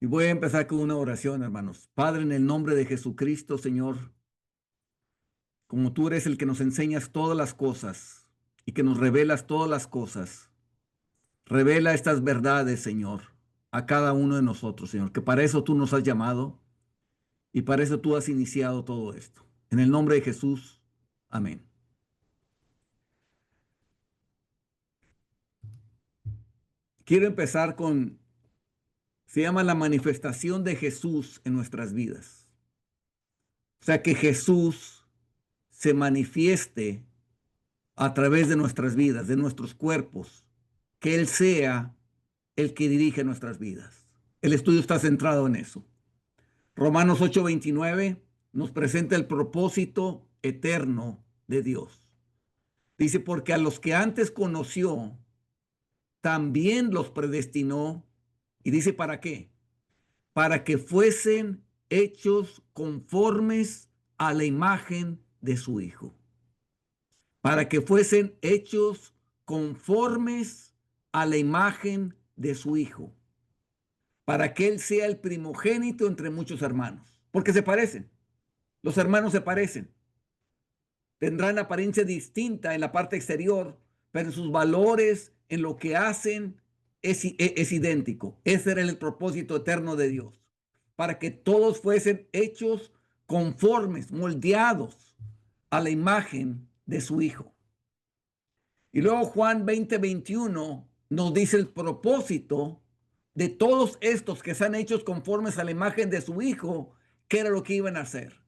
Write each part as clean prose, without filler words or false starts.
Y voy a empezar con una oración, hermanos. Padre, en el nombre de Jesucristo, Señor, como tú eres el que nos enseñas todas las cosas y que nos revelas todas las cosas, revela estas verdades, Señor, a cada uno de nosotros, Señor, que para eso tú nos has llamado y para eso tú has iniciado todo esto. En el nombre de Jesús, amén. Quiero empezar se llama la manifestación de Jesús en nuestras vidas. O sea, que Jesús se manifieste a través de nuestras vidas, de nuestros cuerpos, que Él sea el que dirige nuestras vidas. El estudio está centrado en eso. Romanos 8:29 nos presenta el propósito eterno de Dios. Dice, porque a los que antes conoció, también los predestinó. Y dice, ¿para qué? Para que fuesen hechos conformes a la imagen de su Hijo. Para que fuesen hechos conformes a la imagen de su Hijo, para que Él sea el primogénito entre muchos hermanos, porque se parecen, los hermanos se parecen, tendrán apariencia distinta en la parte exterior, pero en sus valores, en lo que hacen, es idéntico. Ese era el propósito eterno de Dios, para que todos fuesen hechos conformes, moldeados a la imagen de su Hijo. Y luego Juan 20:21 nos dice el propósito de todos estos que sean hechos conformes a la imagen de su Hijo, qué era lo que iban a hacer.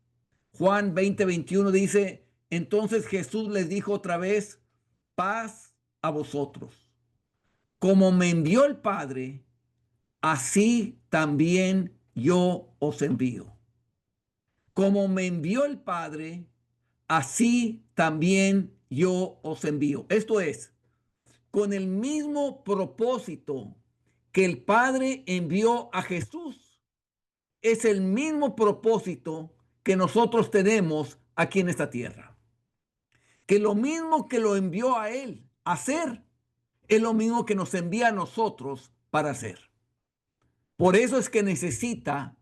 Juan 20:21 dice, entonces Jesús les dijo otra vez, paz a vosotros. Como me envió el Padre, así también yo os envío. Como me envió el Padre, así también yo os envío. Esto es, con el mismo propósito que el Padre envió a Jesús, es el mismo propósito que nosotros tenemos aquí en esta tierra. Que lo mismo que lo envió a Él a hacer, es lo mismo que nos envía a nosotros para hacer. Por eso es que necesita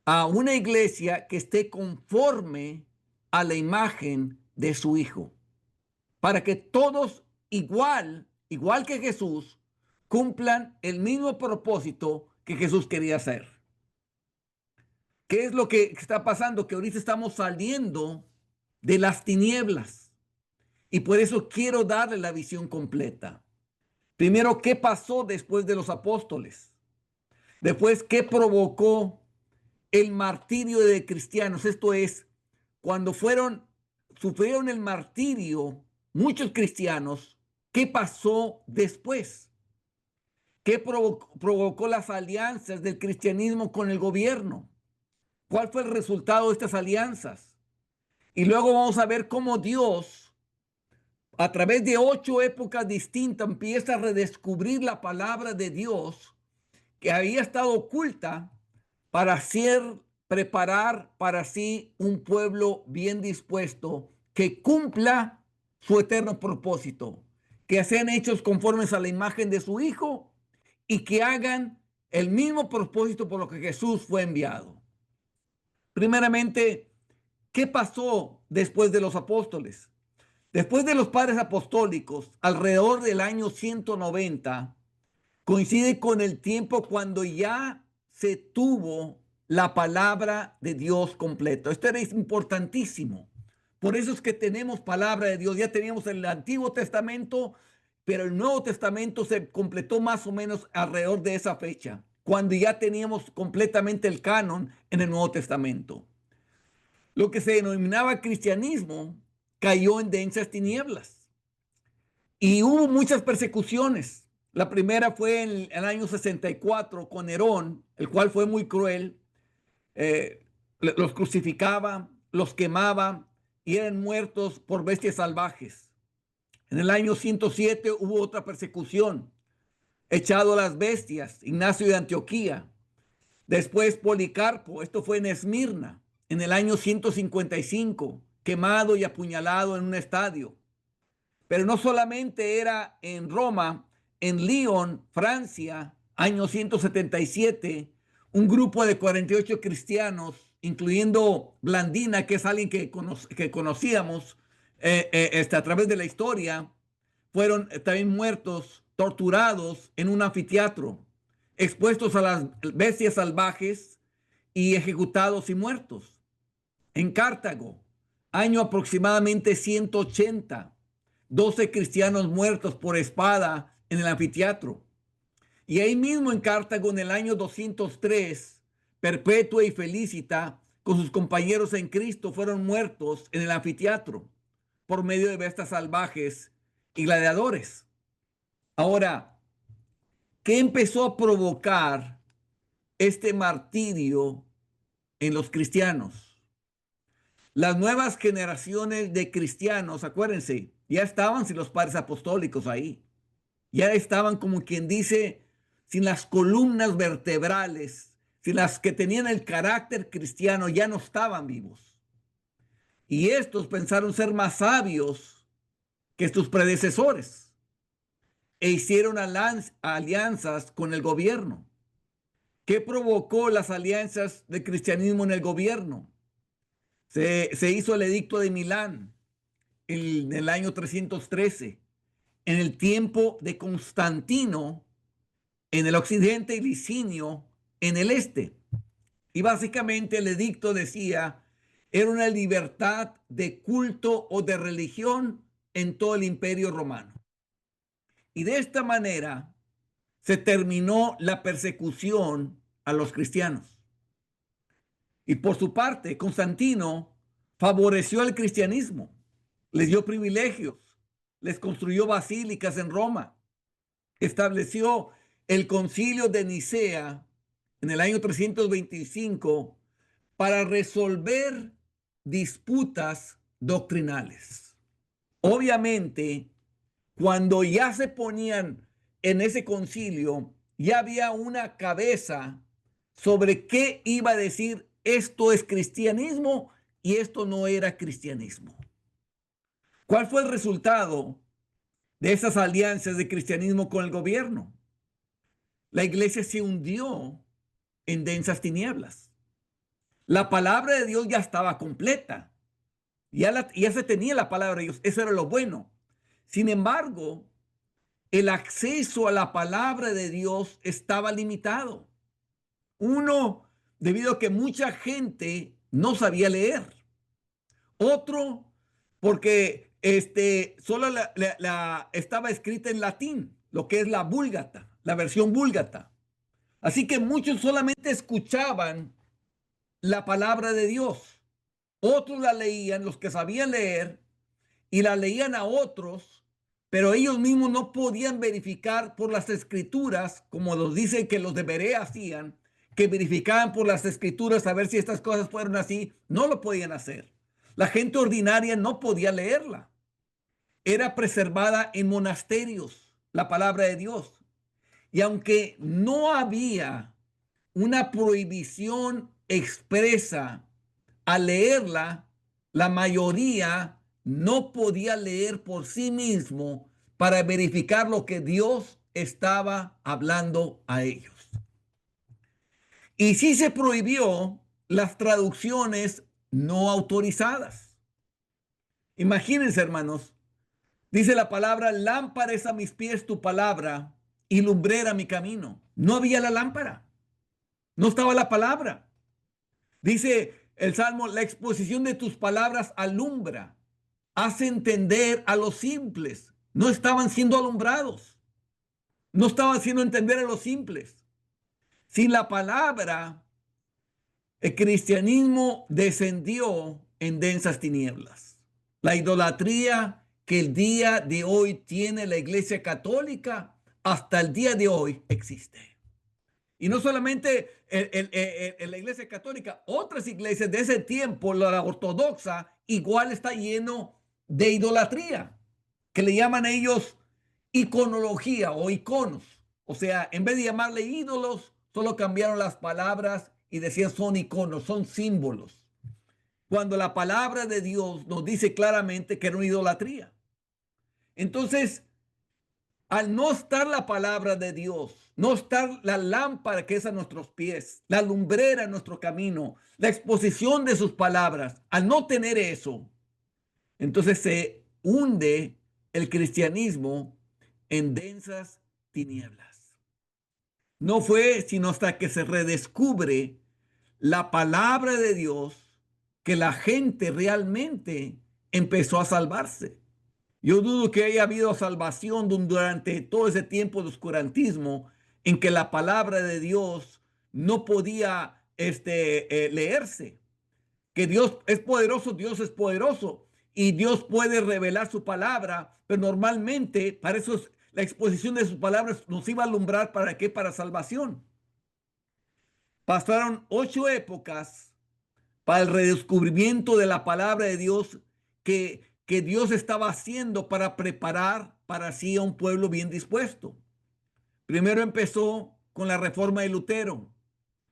a una iglesia que esté conforme a la imagen de su Hijo, para que todos igual que Jesús, cumplan el mismo propósito que Jesús quería hacer. ¿Qué es lo que está pasando? Que ahorita estamos saliendo de las tinieblas y por eso quiero darle la visión completa. Primero, ¿qué pasó después de los apóstoles? Después, ¿qué provocó el martirio de cristianos? Esto es, cuando sufrieron el martirio muchos cristianos, ¿qué pasó después? ¿Qué provocó las alianzas del cristianismo con el gobierno? ¿Cuál fue el resultado de estas alianzas? Y luego vamos a ver cómo Dios, a través de 8 épocas distintas, empieza a redescubrir la palabra de Dios que había estado oculta para preparar para sí un pueblo bien dispuesto que cumpla su eterno propósito, que sean hechos conformes a la imagen de su Hijo y que hagan el mismo propósito por lo que Jesús fue enviado. Primeramente, ¿qué pasó después de los apóstoles? Después de los padres apostólicos, alrededor del año 190, coincide con el tiempo cuando ya se tuvo la palabra de Dios completo. Esto era importantísimo. Por eso es que tenemos palabra de Dios. Ya teníamos el Antiguo Testamento, pero el Nuevo Testamento se completó más o menos alrededor de esa fecha, cuando ya teníamos completamente el canon en el Nuevo Testamento. Lo que se denominaba cristianismo cayó en densas tinieblas y hubo muchas persecuciones. La primera fue en el año 64 con Nerón, el cual fue muy cruel. Los crucificaba, los quemaba y eran muertos por bestias salvajes. En el año 107 hubo otra persecución, echado a las bestias, Ignacio de Antioquía. Después Policarpo, esto fue en Esmirna, en el año 155, quemado y apuñalado en un estadio. Pero no solamente era en Roma, en Lyon, Francia, año 177, un grupo de 48 cristianos, incluyendo Blandina, que es alguien que conocíamos a través de la historia, fueron también muertos, torturados en un anfiteatro, expuestos a las bestias salvajes y ejecutados y muertos. En Cartago, año aproximadamente 180, 12 cristianos muertos por espada en el anfiteatro. Y ahí mismo en Cartago, en el año 203, Perpetua y Felicita, con sus compañeros en Cristo, fueron muertos en el anfiteatro por medio de bestias salvajes y gladiadores. Ahora, ¿qué empezó a provocar este martirio en los cristianos? Las nuevas generaciones de cristianos, acuérdense, ya estaban sin los padres apostólicos ahí. Ya estaban, como quien dice, sin las columnas vertebrales, sin las que tenían el carácter cristiano, ya no estaban vivos. Y estos pensaron ser más sabios que sus predecesores e hicieron alianzas con el gobierno. ¿Qué provocó las alianzas del cristianismo en el gobierno? Se hizo el edicto de Milán en el año 313, en el tiempo de Constantino en el occidente y Licinio en el este. Y básicamente el edicto decía, era una libertad de culto o de religión en todo el imperio romano. Y de esta manera se terminó la persecución a los cristianos. Y por su parte, Constantino favoreció al cristianismo, les dio privilegios, les construyó basílicas en Roma, estableció el concilio de Nicea en el año 325 para resolver disputas doctrinales. Obviamente, cuando ya se ponían en ese concilio, ya había una cabeza sobre qué iba a decir esto es cristianismo y esto no era cristianismo. ¿Cuál fue el resultado de esas alianzas de cristianismo con el gobierno? La iglesia se hundió en densas tinieblas. La palabra de Dios ya estaba completa. Ya se tenía la palabra de Dios. Eso era lo bueno. Sin embargo, el acceso a la palabra de Dios estaba limitado. Uno, debido a que mucha gente no sabía leer. Otro, porque solo estaba escrita en latín, lo que es la Vulgata, la versión Vulgata. Así que muchos solamente escuchaban la palabra de Dios. Otros la leían, los que sabían leer, y la leían a otros, pero ellos mismos no podían verificar por las escrituras, como los dicen que los de Berea hacían, que verificaban por las escrituras a ver si estas cosas fueron así. No lo podían hacer. La gente ordinaria no podía leerla. Era preservada en monasterios, la palabra de Dios. Y aunque no había una prohibición expresa a leerla, la mayoría no podía leer por sí mismo para verificar lo que Dios estaba hablando a ellos. Y sí se prohibió las traducciones no autorizadas. Imagínense, hermanos, dice la palabra, lámpara es a mis pies tu palabra y lumbrera mi camino. No había la lámpara, no estaba la palabra. Dice el Salmo, la exposición de tus palabras alumbra, hace entender a los simples. No estaban siendo alumbrados, no estaban haciendo entender a los simples. Sin la palabra, el cristianismo descendió en densas tinieblas. La idolatría que el día de hoy tiene la Iglesia Católica, hasta el día de hoy existe. Y no solamente en la Iglesia Católica, otras iglesias de ese tiempo, la ortodoxa, igual está lleno de idolatría, que le llaman ellos iconología o iconos. O sea, en vez de llamarle ídolos, solo cambiaron las palabras y decían son iconos, son símbolos. Cuando la palabra de Dios nos dice claramente que era una idolatría. Entonces, Al no estar la palabra de Dios, no estar la lámpara que es a nuestros pies, la lumbrera en nuestro camino, la exposición de sus palabras, al no tener eso, entonces se hunde el cristianismo en densas tinieblas. No fue sino hasta que se redescubre la palabra de Dios que la gente realmente empezó a salvarse. Yo dudo que haya habido salvación durante todo ese tiempo de oscurantismo en que la palabra de Dios no podía leerse. Que Dios es poderoso y Dios puede revelar su palabra, pero normalmente para eso la exposición de sus palabras nos iba a alumbrar para qué, para salvación. Pasaron 8 épocas para el redescubrimiento de la palabra de Dios que Dios estaba haciendo para preparar para sí a un pueblo bien dispuesto. Primero empezó con la reforma de Lutero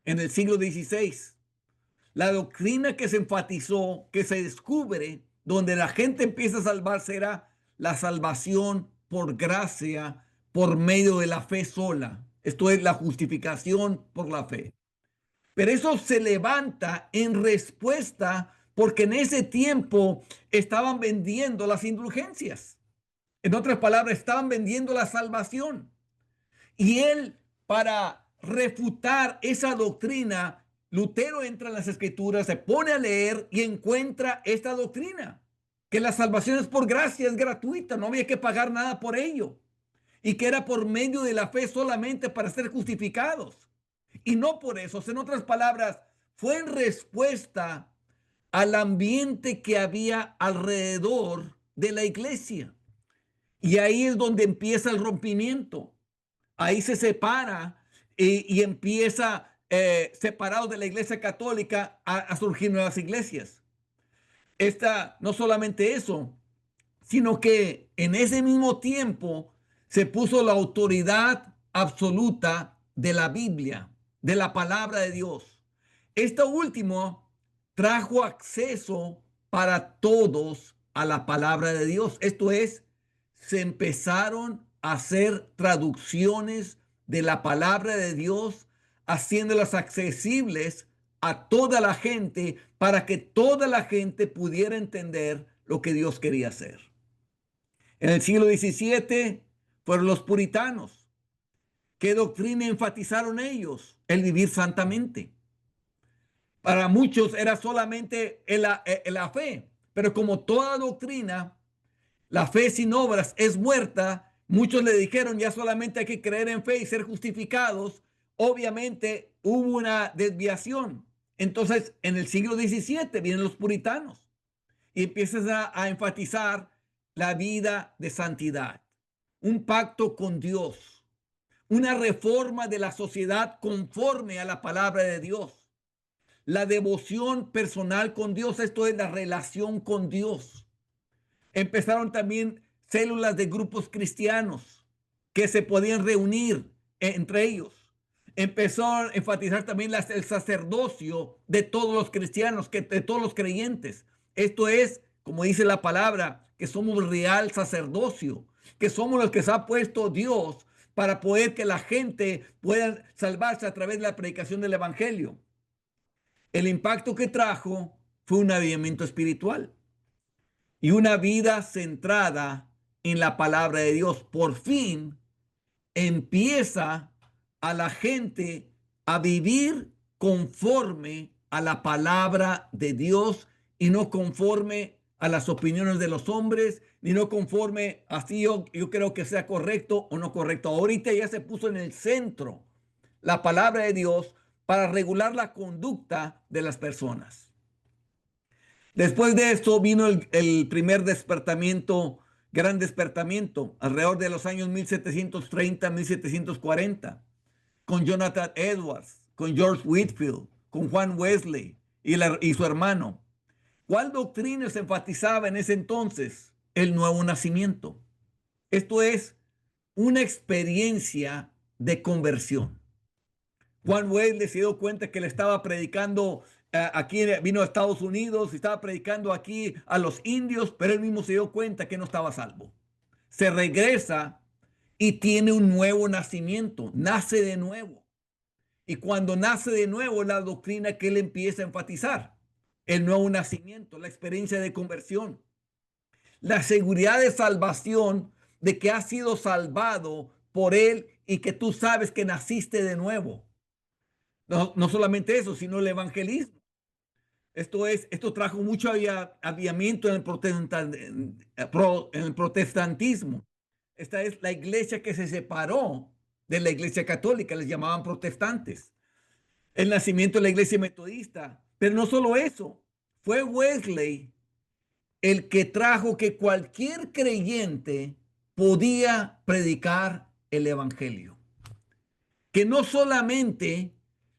en el siglo XVI. La doctrina que se enfatizó, que se descubre, donde la gente empieza a salvarse, era la salvación por gracia, por medio de la fe sola. Esto es la justificación por la fe. Pero eso se levanta en respuesta porque en ese tiempo estaban vendiendo las indulgencias. En otras palabras, estaban vendiendo la salvación. Y él, para refutar esa doctrina, Lutero entra en las escrituras, se pone a leer y encuentra esta doctrina, que la salvación es por gracia, es gratuita, no había que pagar nada por ello. Y que era por medio de la fe solamente para ser justificados. Y no por eso, en otras palabras, fue en respuesta al ambiente que había alrededor de la iglesia. Y ahí es donde empieza el rompimiento. Ahí se separa y empieza, separado de la iglesia católica, a surgir nuevas iglesias. No solamente eso, sino que en ese mismo tiempo se puso la autoridad absoluta de la Biblia, de la palabra de Dios. Esto último trajo acceso para todos a la palabra de Dios. Esto es, se empezaron a hacer traducciones de la palabra de Dios, haciéndolas accesibles a toda la gente para que toda la gente pudiera entender lo que Dios quería hacer. En el siglo XVII fueron los puritanos. ¿Qué doctrina enfatizaron ellos? El vivir santamente. Para muchos era solamente la fe, pero como toda doctrina, la fe sin obras es muerta. Muchos le dijeron ya solamente hay que creer en fe y ser justificados. Obviamente hubo una desviación. Entonces, en el siglo XVII vienen los puritanos y empiezan a enfatizar la vida de santidad, un pacto con Dios, una reforma de la sociedad conforme a la palabra de Dios, la devoción personal con Dios, esto es la relación con Dios. Empezaron también células de grupos cristianos que se podían reunir entre ellos. Empezó a enfatizar también el sacerdocio de todos los cristianos, de todos los creyentes. Esto es, como dice la palabra, que somos real sacerdocio, que somos los que se ha puesto Dios para poder que la gente pueda salvarse a través de la predicación del evangelio. El impacto que trajo fue un avivamiento espiritual y una vida centrada en la palabra de Dios. Por fin empieza a la gente a vivir conforme a la palabra de Dios y no conforme a las opiniones de los hombres, ni no conforme así yo creo que sea correcto o no correcto. Ahorita ya se puso en el centro la palabra de Dios para regular la conducta de las personas. Después de esto vino el primer despertamiento, gran despertamiento, alrededor de los años 1730, 1740, con Jonathan Edwards, con George Whitefield, con Juan Wesley y su hermano. ¿Cuál doctrina se enfatizaba en ese entonces? El nuevo nacimiento. Esto es una experiencia de conversión. Juan Wesley se dio cuenta que le estaba predicando aquí, vino a Estados Unidos y estaba predicando aquí a los indios, pero él mismo se dio cuenta que no estaba salvo. Se regresa y tiene un nuevo nacimiento, nace de nuevo. Y cuando nace de nuevo, la doctrina que él empieza a enfatizar, el nuevo nacimiento, la experiencia de conversión, la seguridad de salvación, de que has sido salvado por él y que tú sabes que naciste de nuevo. No, no solamente eso, sino el evangelismo. Esto trajo mucho aviamiento en el protestantismo. Esta es la iglesia que se separó de la iglesia católica, les llamaban protestantes. El nacimiento de la iglesia metodista. Pero no solo eso, fue Wesley el que trajo que cualquier creyente podía predicar el evangelio. Que no solamente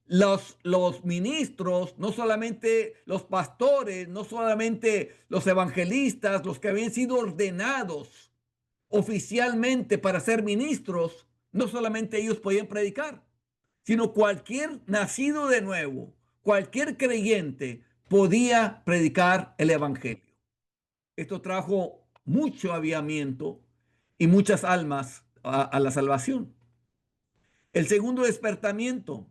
los ministros, no solamente los pastores, no solamente los evangelistas, los que habían sido ordenados oficialmente para ser ministros, no solamente ellos podían predicar, sino cualquier nacido de nuevo, cualquier creyente podía predicar el evangelio. Esto trajo mucho aviamiento y muchas almas a la salvación. El segundo despertamiento,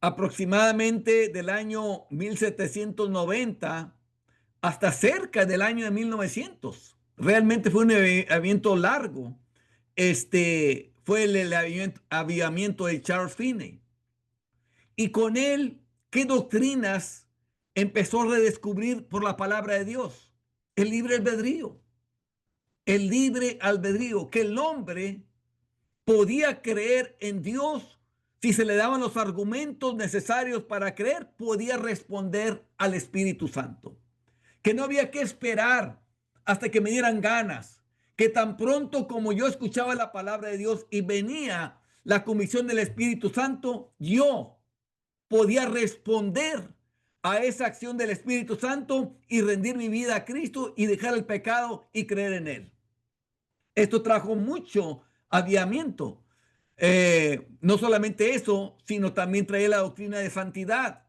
aproximadamente del año 1790 hasta cerca del año de 1900. Realmente fue un avivamiento largo. Fue el avivamiento de Charles Finney. Y con él, ¿qué doctrinas empezó a redescubrir por la palabra de Dios? El libre albedrío. El libre albedrío, que el hombre podía creer en Dios. Si se le daban los argumentos necesarios para creer, podía responder al Espíritu Santo. Que no había que esperar hasta que me dieran ganas. Que tan pronto como yo escuchaba la palabra de Dios y venía la comisión del Espíritu Santo, yo podía responder a esa acción del Espíritu Santo y rendir mi vida a Cristo y dejar el pecado y creer en Él. Esto trajo mucho aviamiento. No solamente eso, sino también traía la doctrina de santidad,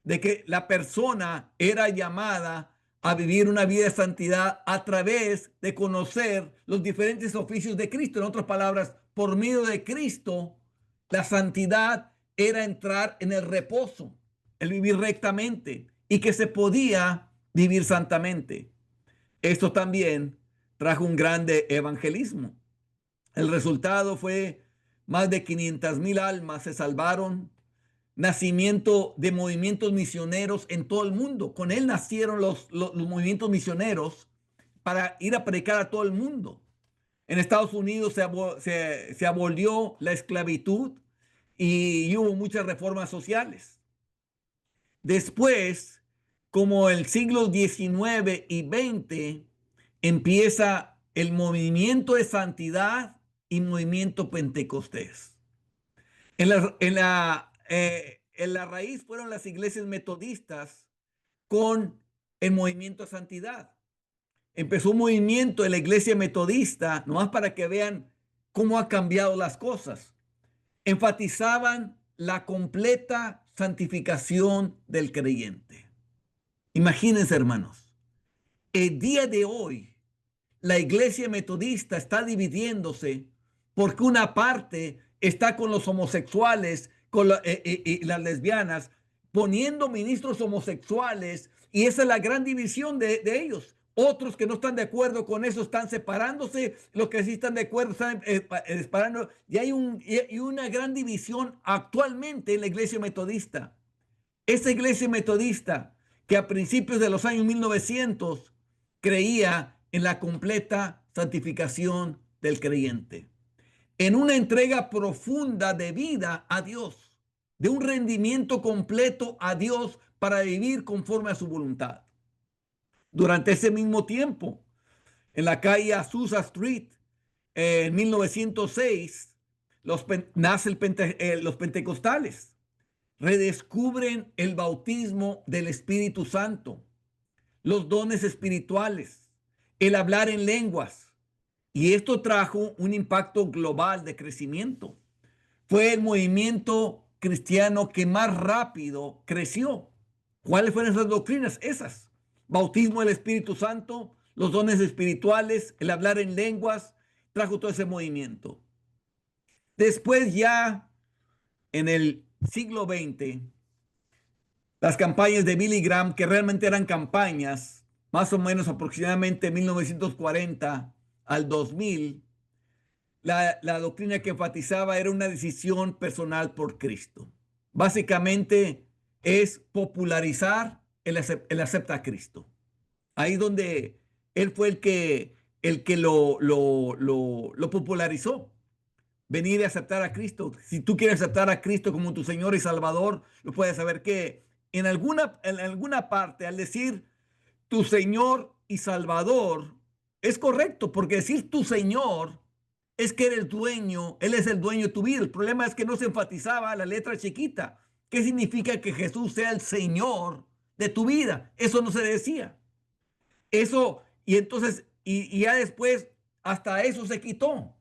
de que la persona era llamada a vivir una vida de santidad a través de conocer los diferentes oficios de Cristo. En otras palabras, por medio de Cristo, la santidad era entrar en el reposo, el vivir rectamente y que se podía vivir santamente. Esto también trajo un grande evangelismo. El resultado fue más de 500,000 almas se salvaron, nacimiento de movimientos misioneros en todo el mundo. Con él nacieron los movimientos misioneros para ir a predicar a todo el mundo. En Estados Unidos se abolió la esclavitud y hubo muchas reformas sociales. Después, como el siglo XIX y XX, empieza el movimiento de santidad y movimiento pentecostés. En la raíz fueron las iglesias metodistas con el movimiento de santidad. Empezó un movimiento en la iglesia metodista, nomás para que vean cómo ha cambiado las cosas. Enfatizaban la completa santificación del creyente. Imagínense, hermanos, el día de hoy la iglesia metodista está dividiéndose porque una parte está con los homosexuales y las lesbianas, poniendo ministros homosexuales, y esa es la gran división de ellos. Otros que no están de acuerdo con eso están separándose, los que sí están de acuerdo están separando, y hay una gran división actualmente en la iglesia metodista. Esa iglesia metodista que a principios de los años 1900 creía en la completa santificación del creyente, en una entrega profunda de vida a Dios, de un rendimiento completo a Dios para vivir conforme a su voluntad. Durante ese mismo tiempo, en la calle Azusa Street, en 1906, nacen los pentecostales. Redescubren el bautismo del Espíritu Santo, los dones espirituales, el hablar en lenguas. Y esto trajo un impacto global de crecimiento. Fue el movimiento cristiano que más rápido creció. ¿Cuáles fueron esas doctrinas? Esas: bautismo del Espíritu Santo, los dones espirituales, el hablar en lenguas, trajo todo ese movimiento. Después ya en el siglo XX, las campañas de Billy Graham, que realmente eran campañas, más o menos aproximadamente 1940 al 2000, la doctrina que enfatizaba era una decisión personal por Cristo. Básicamente es popularizar el acepta a Cristo. Ahí donde él fue el que lo popularizó. Venir y aceptar a Cristo. Si tú quieres aceptar a Cristo como tu Señor y Salvador, lo puedes saber que en alguna parte, al decir tu Señor y Salvador, es correcto, porque decir tu Señor es que eres dueño, Él es el dueño de tu vida. El problema es que no se enfatizaba la letra chiquita. ¿Qué significa que Jesús sea el Señor de tu vida? Eso no se decía. Eso, y entonces, y ya después, hasta eso se quitó.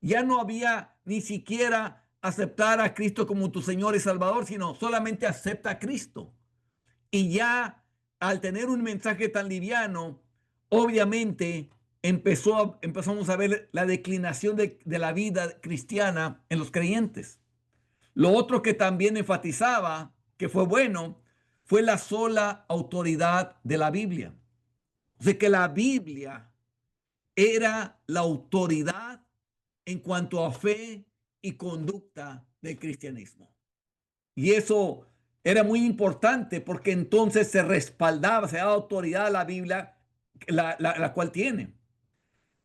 Ya no había ni siquiera aceptar a Cristo como tu Señor y Salvador, sino solamente acepta a Cristo. Y ya al tener un mensaje tan liviano, obviamente empezamos a ver la declinación de la vida cristiana en los creyentes. Lo otro que también enfatizaba, que fue bueno, fue la sola autoridad de la Biblia. O sea que la Biblia era la autoridad en cuanto a fe y conducta del cristianismo. Y eso era muy importante porque entonces se respaldaba, se daba autoridad a la Biblia, la cual tiene.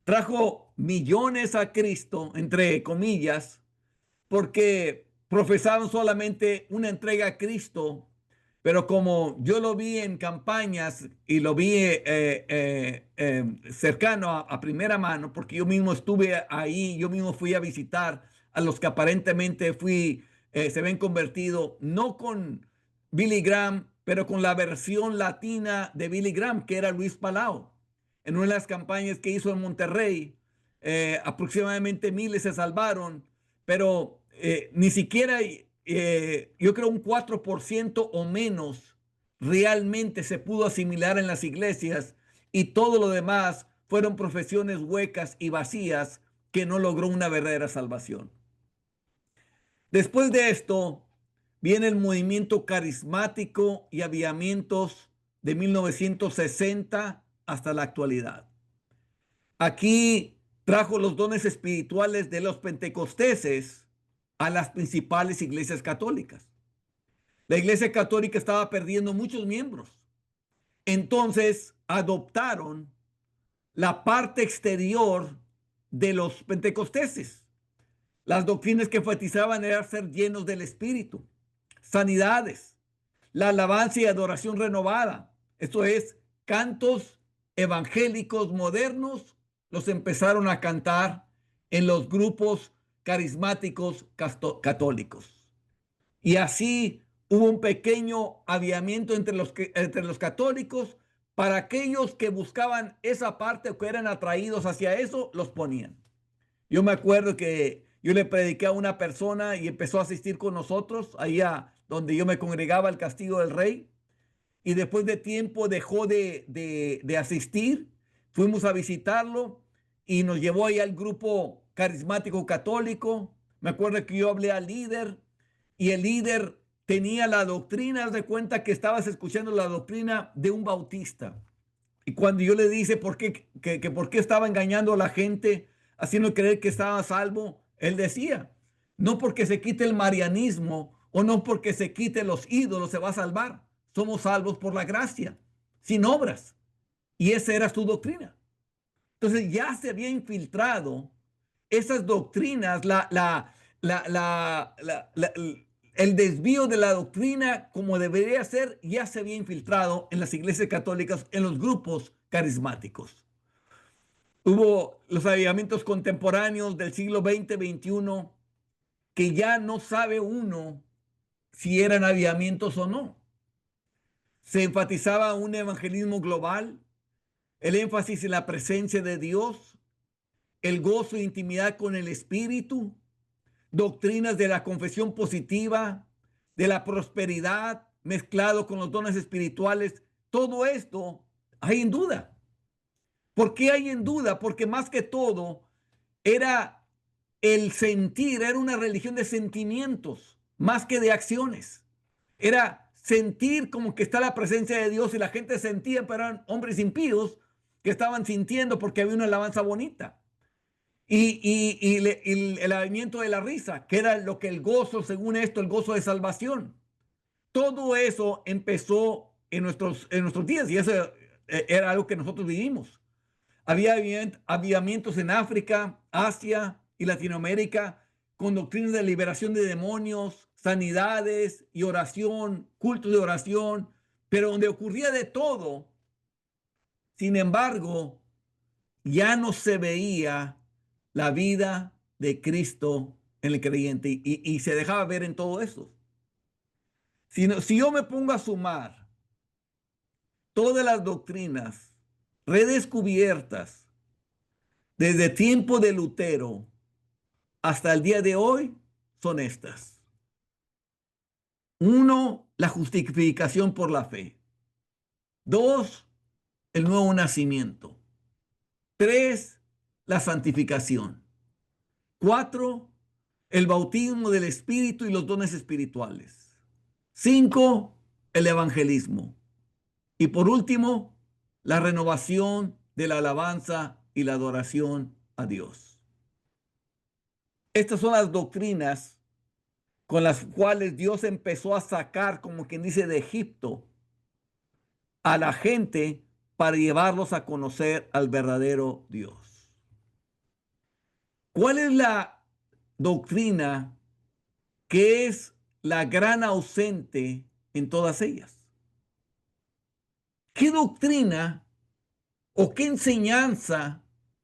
Trajo millones a Cristo, entre comillas, porque profesaron solamente una entrega a Cristo, pero como yo lo vi en campañas y lo vi cercano a primera mano, porque yo mismo estuve ahí, yo mismo fui a visitar a los que aparentemente se ven convertido, no con Billy Graham, pero con la versión latina de Billy Graham, que era Luis Palau. En una de las campañas que hizo en Monterrey, aproximadamente miles se salvaron, pero ni siquiera, yo creo un 4% o menos realmente se pudo asimilar en las iglesias, y todo lo demás fueron profesiones huecas y vacías que no logró una verdadera salvación. Después de esto viene el movimiento carismático y avivamientos de 1960 hasta la actualidad. Aquí trajo los dones espirituales de los pentecosteses a las principales iglesias católicas. La iglesia católica estaba perdiendo muchos miembros. Entonces adoptaron la parte exterior de los pentecosteses. Las doctrinas que enfatizaban era ser llenos del Espíritu, sanidades, la alabanza y adoración renovada. Esto es, cantos evangélicos modernos los empezaron a cantar en los grupos carismáticos católicos. Y así hubo un pequeño avivamiento entre los católicos. Para aquellos que buscaban esa parte o que eran atraídos hacia eso, los ponían. Yo me acuerdo que yo le prediqué a una persona y empezó a asistir con nosotros allá donde yo me congregaba, al Castillo del Rey, y después de tiempo dejó de asistir. Fuimos a visitarlo y nos llevó ahí al grupo carismático católico. Me acuerdo que yo hablé al líder y el líder tenía la doctrina, haz de cuenta que estabas escuchando la doctrina de un bautista. Y cuando yo le dije por qué estaba engañando a la gente, haciendo creer que estaba salvo, él decía, no porque se quite el marianismo o no porque se quite los ídolos se va a salvar. Somos salvos por la gracia, sin obras. Y esa era su doctrina. Entonces ya se había infiltrado esas doctrinas, el desvío de la doctrina como debería ser, ya se había infiltrado en las iglesias católicas, en los grupos carismáticos. Hubo los avivamientos contemporáneos del siglo XX-XXI que ya no sabe uno si eran avivamientos o no. Se enfatizaba un evangelismo global, el énfasis en la presencia de Dios, el gozo e intimidad con el Espíritu, doctrinas de la confesión positiva, de la prosperidad, mezclado con los dones espirituales. Todo esto hay en duda. ¿Por qué hay en duda? Porque más que todo era el sentir era una religión de sentimientos más que de acciones. Era sentir como que está la presencia de Dios y la gente sentía, pero eran hombres impíos que estaban sintiendo porque había una alabanza bonita. Y el aliento de la risa, que era lo que el gozo, según esto, el gozo de salvación. Todo eso empezó en nuestros días y eso era algo que nosotros vivimos. Había avivamientos en África, Asia y Latinoamérica con doctrinas de liberación de demonios, sanidades y oración, cultos de oración, pero donde ocurría de todo. Sin embargo, ya no se veía la vida de Cristo en el creyente y se dejaba ver en todo eso. Si yo me pongo a sumar todas las doctrinas redescubiertas desde tiempo de Lutero hasta el día de hoy, son estas. Uno, la justificación por la fe. Dos, el nuevo nacimiento. Tres, la santificación. Cuatro, el bautismo del Espíritu y los dones espirituales. Cinco, el evangelismo. Y por último, la renovación de la alabanza y la adoración a Dios. Estas son las doctrinas con las cuales Dios empezó a sacar, como quien dice, de Egipto a la gente para llevarlos a conocer al verdadero Dios. ¿Cuál es la doctrina que es la gran ausente en todas ellas? ¿Qué doctrina o qué enseñanza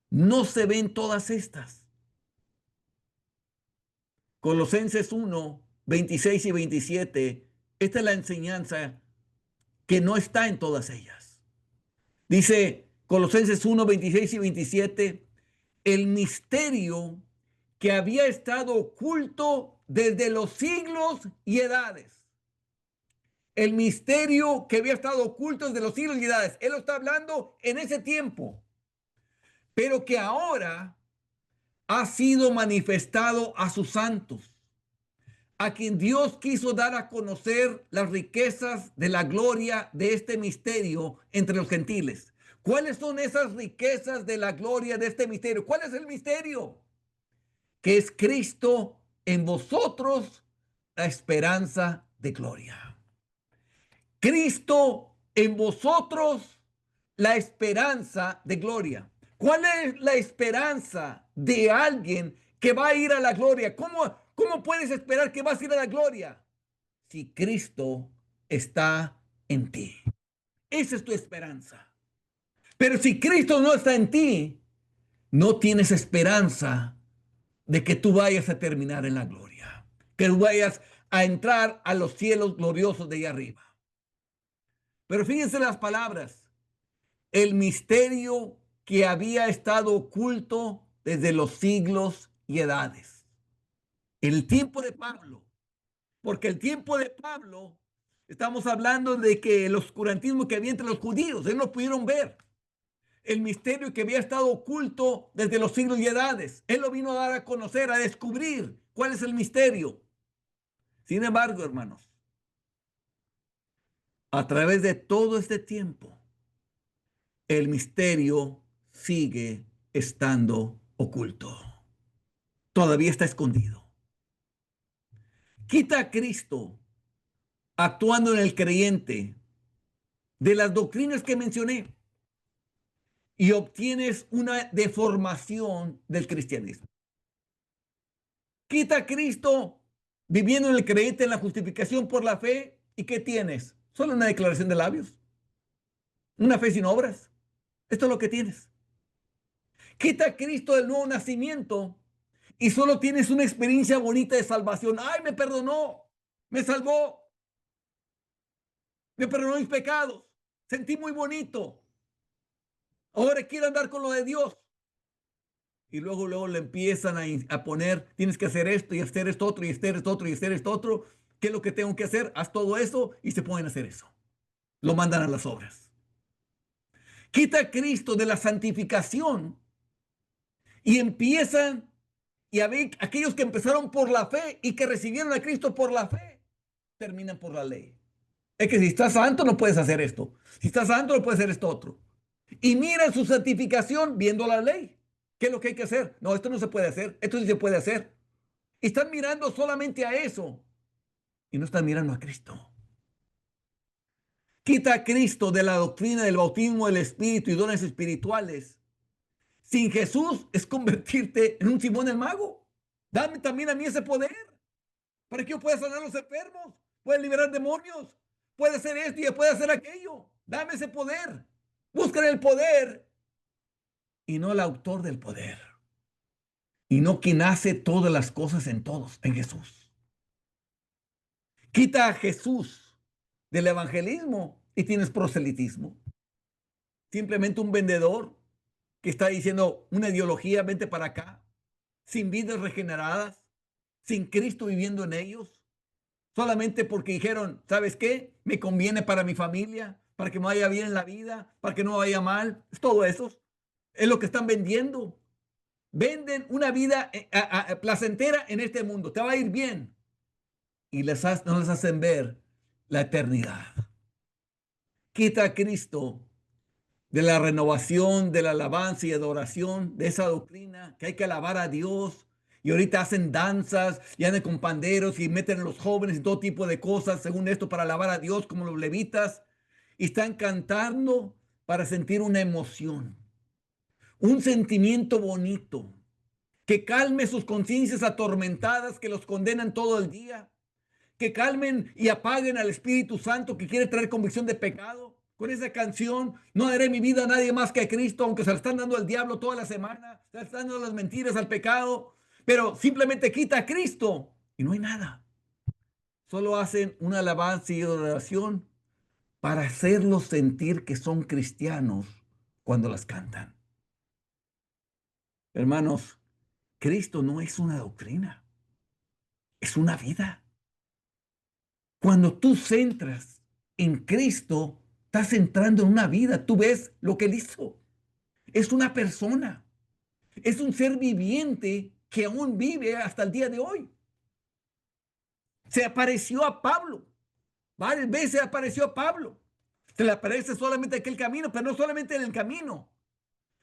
no se ve en todas estas? Colosenses 1, 26 y 27. Esta es la enseñanza que no está en todas ellas. Dice Colosenses 1, 26 y 27, el misterio que había estado oculto desde los siglos y edades. El misterio que había estado oculto desde los siglos y edades. Él lo está hablando en ese tiempo, pero que ahora ha sido manifestado a sus santos, a quien Dios quiso dar a conocer las riquezas de la gloria de este misterio entre los gentiles. ¿Cuáles son esas riquezas de la gloria de este misterio? ¿Cuál es el misterio? Que es Cristo en vosotros, la esperanza de gloria. Cristo en vosotros, la esperanza de gloria. ¿Cuál es la esperanza de alguien que va a ir a la gloria? ¿Cómo puedes esperar que vas a ir a la gloria si Cristo está en ti? Esa es tu esperanza. Pero si Cristo no está en ti, no tienes esperanza de que tú vayas a terminar en la gloria, que tú vayas a entrar a los cielos gloriosos de allá arriba. Pero fíjense las palabras, el misterio que había estado oculto desde los siglos y edades. El tiempo de Pablo, porque el tiempo de Pablo, estamos hablando de que el oscurantismo que había entre los judíos, ellos lo pudieron ver. El misterio que había estado oculto desde los siglos y edades. Él lo vino a dar a conocer, a descubrir cuál es el misterio. Sin embargo, hermanos, a través de todo este tiempo, el misterio sigue estando oculto. Todavía está escondido. Quita a Cristo actuando en el creyente de las doctrinas que mencioné y obtienes una deformación del cristianismo. Quita a Cristo viviendo en el creyente en la justificación por la fe. ¿Y qué tienes? Solo una declaración de labios. Una fe sin obras. Esto es lo que tienes. Quita a Cristo del nuevo nacimiento y solo tienes una experiencia bonita de salvación. ¡Ay, me perdonó! ¡Me salvó! ¡Me perdonó mis pecados! Sentí muy bonito. Ahora quiero andar con lo de Dios. Y luego le empiezan a poner, tienes que hacer esto y hacer esto otro y hacer esto otro y hacer esto otro. ¿Qué es lo que tengo que hacer? Haz todo eso y se pueden hacer eso. Lo mandan a las obras. Quita a Cristo de la santificación y empiezan Y aquellos que empezaron por la fe y que recibieron a Cristo por la fe, terminan por la ley. Es que si estás santo no puedes hacer esto. Si estás santo no puedes hacer esto otro. Y mira su santificación viendo la ley. ¿Qué es lo que hay que hacer? No, esto no se puede hacer. Esto sí se puede hacer. Y están mirando solamente a eso. Y no están mirando a Cristo. Quita a Cristo de la doctrina del bautismo del Espíritu y dones espirituales. Sin Jesús es convertirte en un Simón el Mago. Dame también a mí ese poder para que yo pueda sanar a los enfermos, pueda liberar demonios, puede hacer esto y puede hacer aquello. Dame ese poder. Buscan el poder y no el autor del poder. Y no quien hace todas las cosas en todos, en Jesús. Quita a Jesús del evangelismo y tienes proselitismo. Simplemente un vendedor que está diciendo una ideología, vente para acá, sin vidas regeneradas, sin Cristo viviendo en ellos, solamente porque dijeron, ¿sabes qué? Me conviene para mi familia, para que me vaya bien en la vida, para que no me vaya mal. Es todo eso. Es lo que están vendiendo. Venden una vida placentera en este mundo. Te va a ir bien. Y no les hacen ver la eternidad. Quita a Cristo de la renovación, de la alabanza y adoración, de esa doctrina que hay que alabar a Dios. Y ahorita hacen danzas y andan con panderos y meten a los jóvenes y todo tipo de cosas, según esto, para alabar a Dios, como los levitas. Y están cantando para sentir una emoción, un sentimiento bonito, que calme sus conciencias atormentadas que los condenan todo el día, que calmen y apaguen al Espíritu Santo que quiere traer convicción de pecado. Con esa canción, no daré mi vida a nadie más que a Cristo, aunque se la están dando al diablo toda la semana, se le están dando las mentiras al pecado, pero simplemente quita a Cristo y no hay nada. Solo hacen una alabanza y oración para hacerlos sentir que son cristianos cuando las cantan. Hermanos, Cristo no es una doctrina, es una vida. Cuando tú centras en Cristo, estás entrando en una vida. Tú ves lo que Él hizo. Es una persona. Es un ser viviente que aún vive hasta el día de hoy. Se apareció a Pablo. Varias veces se apareció a Pablo. Se le aparece solamente aquel camino, pero no solamente en el camino,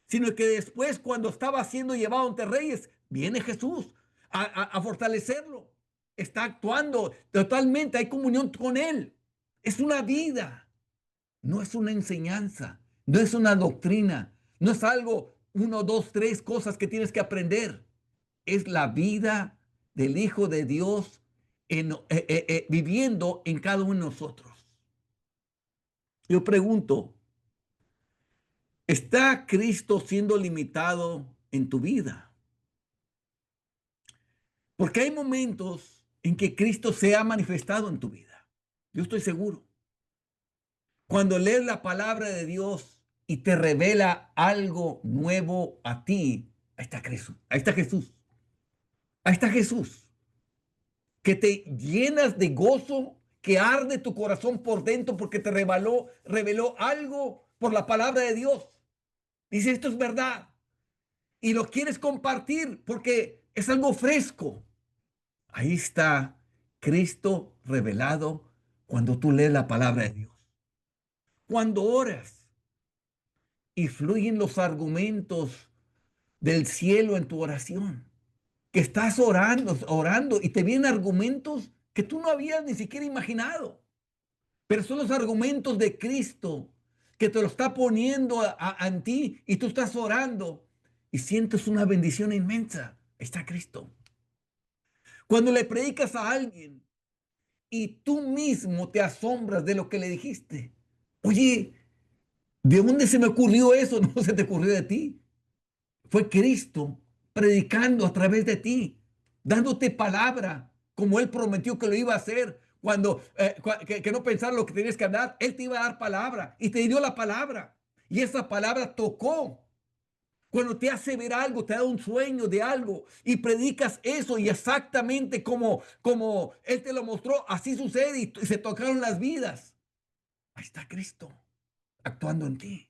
sino que después, cuando estaba siendo llevado ante reyes, viene Jesús a fortalecerlo. Está actuando totalmente, hay comunión con Él. Es una vida, no es una enseñanza, no es una doctrina, no es algo, uno, dos, tres cosas que tienes que aprender. Es la vida del Hijo de Dios viviendo en cada uno de nosotros. Yo pregunto, ¿está Cristo siendo limitado en tu vida? Porque hay momentos en que Cristo se ha manifestado en tu vida. Yo estoy seguro. Cuando lees la palabra de Dios y te revela algo nuevo a ti, ahí está Jesús. Ahí está Jesús. Ahí está Jesús. Que te llenas de gozo, que arde tu corazón por dentro porque te reveló algo por la palabra de Dios. Dice, esto es verdad. Y lo quieres compartir porque es algo fresco. Ahí está Cristo revelado cuando tú lees la palabra de Dios. Cuando oras y fluyen los argumentos del cielo en tu oración, que estás orando y te vienen argumentos que tú no habías ni siquiera imaginado, pero son los argumentos de Cristo que te lo está poniendo en ti y tú estás orando y sientes una bendición inmensa. Ahí está Cristo. Cuando le predicas a alguien y tú mismo te asombras de lo que le dijiste. Oye, ¿de dónde se me ocurrió eso? No se te ocurrió de ti. Fue Cristo predicando a través de ti, dándote palabra, como Él prometió que lo iba a hacer. Cuando que no pensar lo que tenías que andar, Él te iba a dar palabra y te dio la palabra. Y esa palabra tocó. Cuando te hace ver algo, te da un sueño de algo y predicas eso y exactamente como Él te lo mostró, así sucede y se tocaron las vidas. Ahí está Cristo actuando en ti.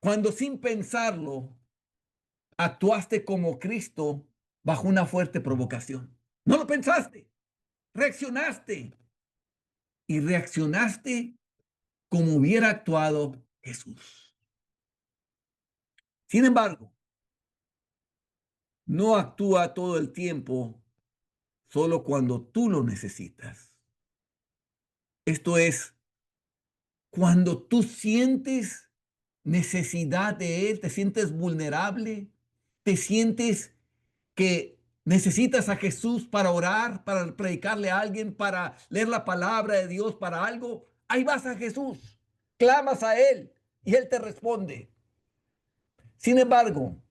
Cuando sin pensarlo actuaste como Cristo bajo una fuerte provocación. No lo pensaste, reaccionaste y reaccionaste como hubiera actuado Jesús. Sin embargo, no actúa todo el tiempo, solo cuando tú lo necesitas. Esto es, cuando tú sientes necesidad de Él, te sientes vulnerable, te sientes que necesitas a Jesús para orar, para predicarle a alguien, para leer la palabra de Dios, para algo, ahí vas a Jesús, clamas a Él y Él te responde. Sin embargo,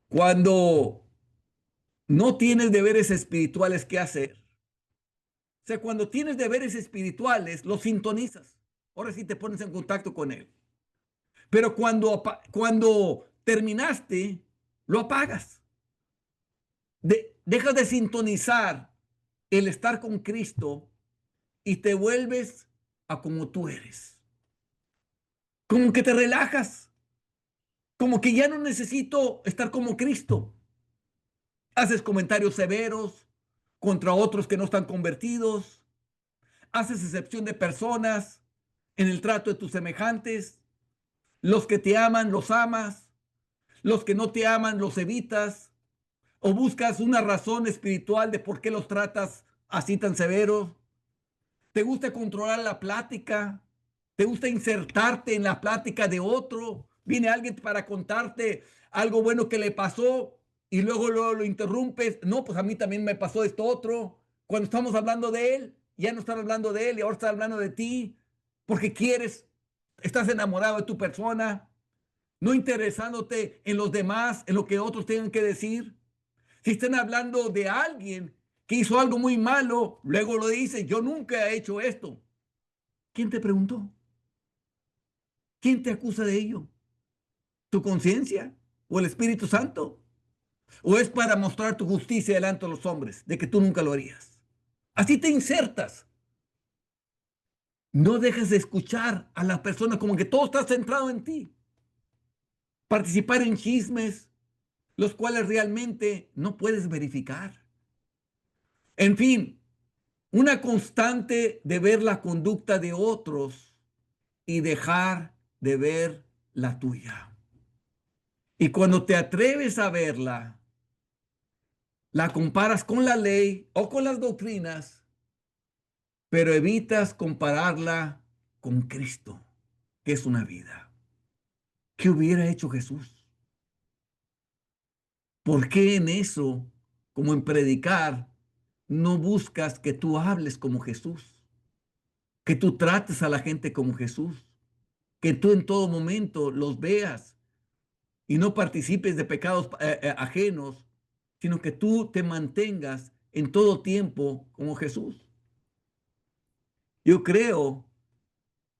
cuando no tienes deberes espirituales que hacer, o sea, cuando tienes deberes espirituales, los sintonizas. Ahora sí te pones en contacto con Él. Pero cuando terminaste, lo apagas. Dejas de sintonizar el estar con Cristo y te vuelves a como tú eres. Como que te relajas. Como que ya no necesito estar como Cristo. Haces comentarios severos contra otros que no están convertidos. Haces excepción de personas en el trato de tus semejantes. Los que te aman, los amas. Los que no te aman, los evitas. O buscas una razón espiritual de por qué los tratas así tan severos. Te gusta controlar la plática. Te gusta insertarte en la plática de otro. Viene alguien para contarte algo bueno que le pasó y luego lo interrumpes. No, pues a mí también me pasó esto otro. Cuando estamos hablando de él, ya no están hablando de él y ahora están hablando de ti porque quieres, estás enamorado de tu persona, no interesándote en los demás, en lo que otros tengan que decir. Si están hablando de alguien que hizo algo muy malo, luego lo dice, yo nunca he hecho esto. ¿Quién te preguntó? ¿Quién te acusa de ello? ¿Tu conciencia o el Espíritu Santo? ¿O es para mostrar tu justicia delante de los hombres, de que tú nunca lo harías? Así te insertas. No dejes de escuchar a la persona como que todo está centrado en ti. Participar en chismes, los cuales realmente no puedes verificar. En fin, una constante de ver la conducta de otros y dejar de ver la tuya. Y cuando te atreves a verla, la comparas con la ley o con las doctrinas, pero evitas compararla con Cristo, que es una vida. ¿Qué hubiera hecho Jesús? ¿Por qué en eso, como en predicar, no buscas que tú hables como Jesús? Que tú trates a la gente como Jesús. Que tú en todo momento los veas y no participes de pecados ajenos, sino que tú te mantengas en todo tiempo como Jesús. Yo creo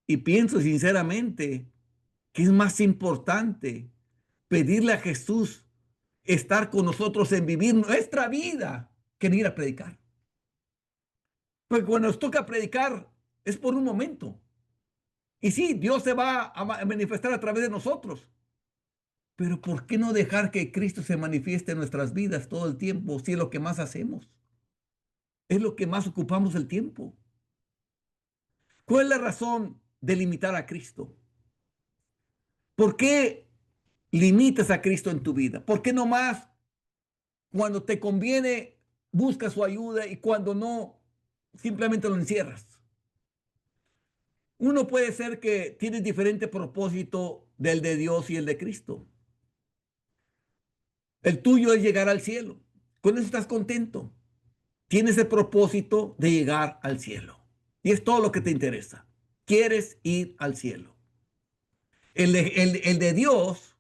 y pienso sinceramente que es más importante pedirle a Jesús estar con nosotros en vivir nuestra vida que en ir a predicar. Porque cuando nos toca predicar es por un momento. Y sí, Dios se va a manifestar a través de nosotros. Pero ¿por qué no dejar que Cristo se manifieste en nuestras vidas todo el tiempo si es lo que más hacemos? Es lo que más ocupamos el tiempo. ¿Cuál es la razón de limitar a Cristo? ¿Por qué limitas a Cristo en tu vida? ¿Por qué no más cuando te conviene buscas su ayuda y cuando no simplemente lo encierras? Uno puede ser que tienes diferente propósito del de Dios y el de Cristo. El tuyo es llegar al cielo. Con eso estás contento. Tienes el propósito de llegar al cielo. Y es todo lo que te interesa. Quieres ir al cielo. El de Dios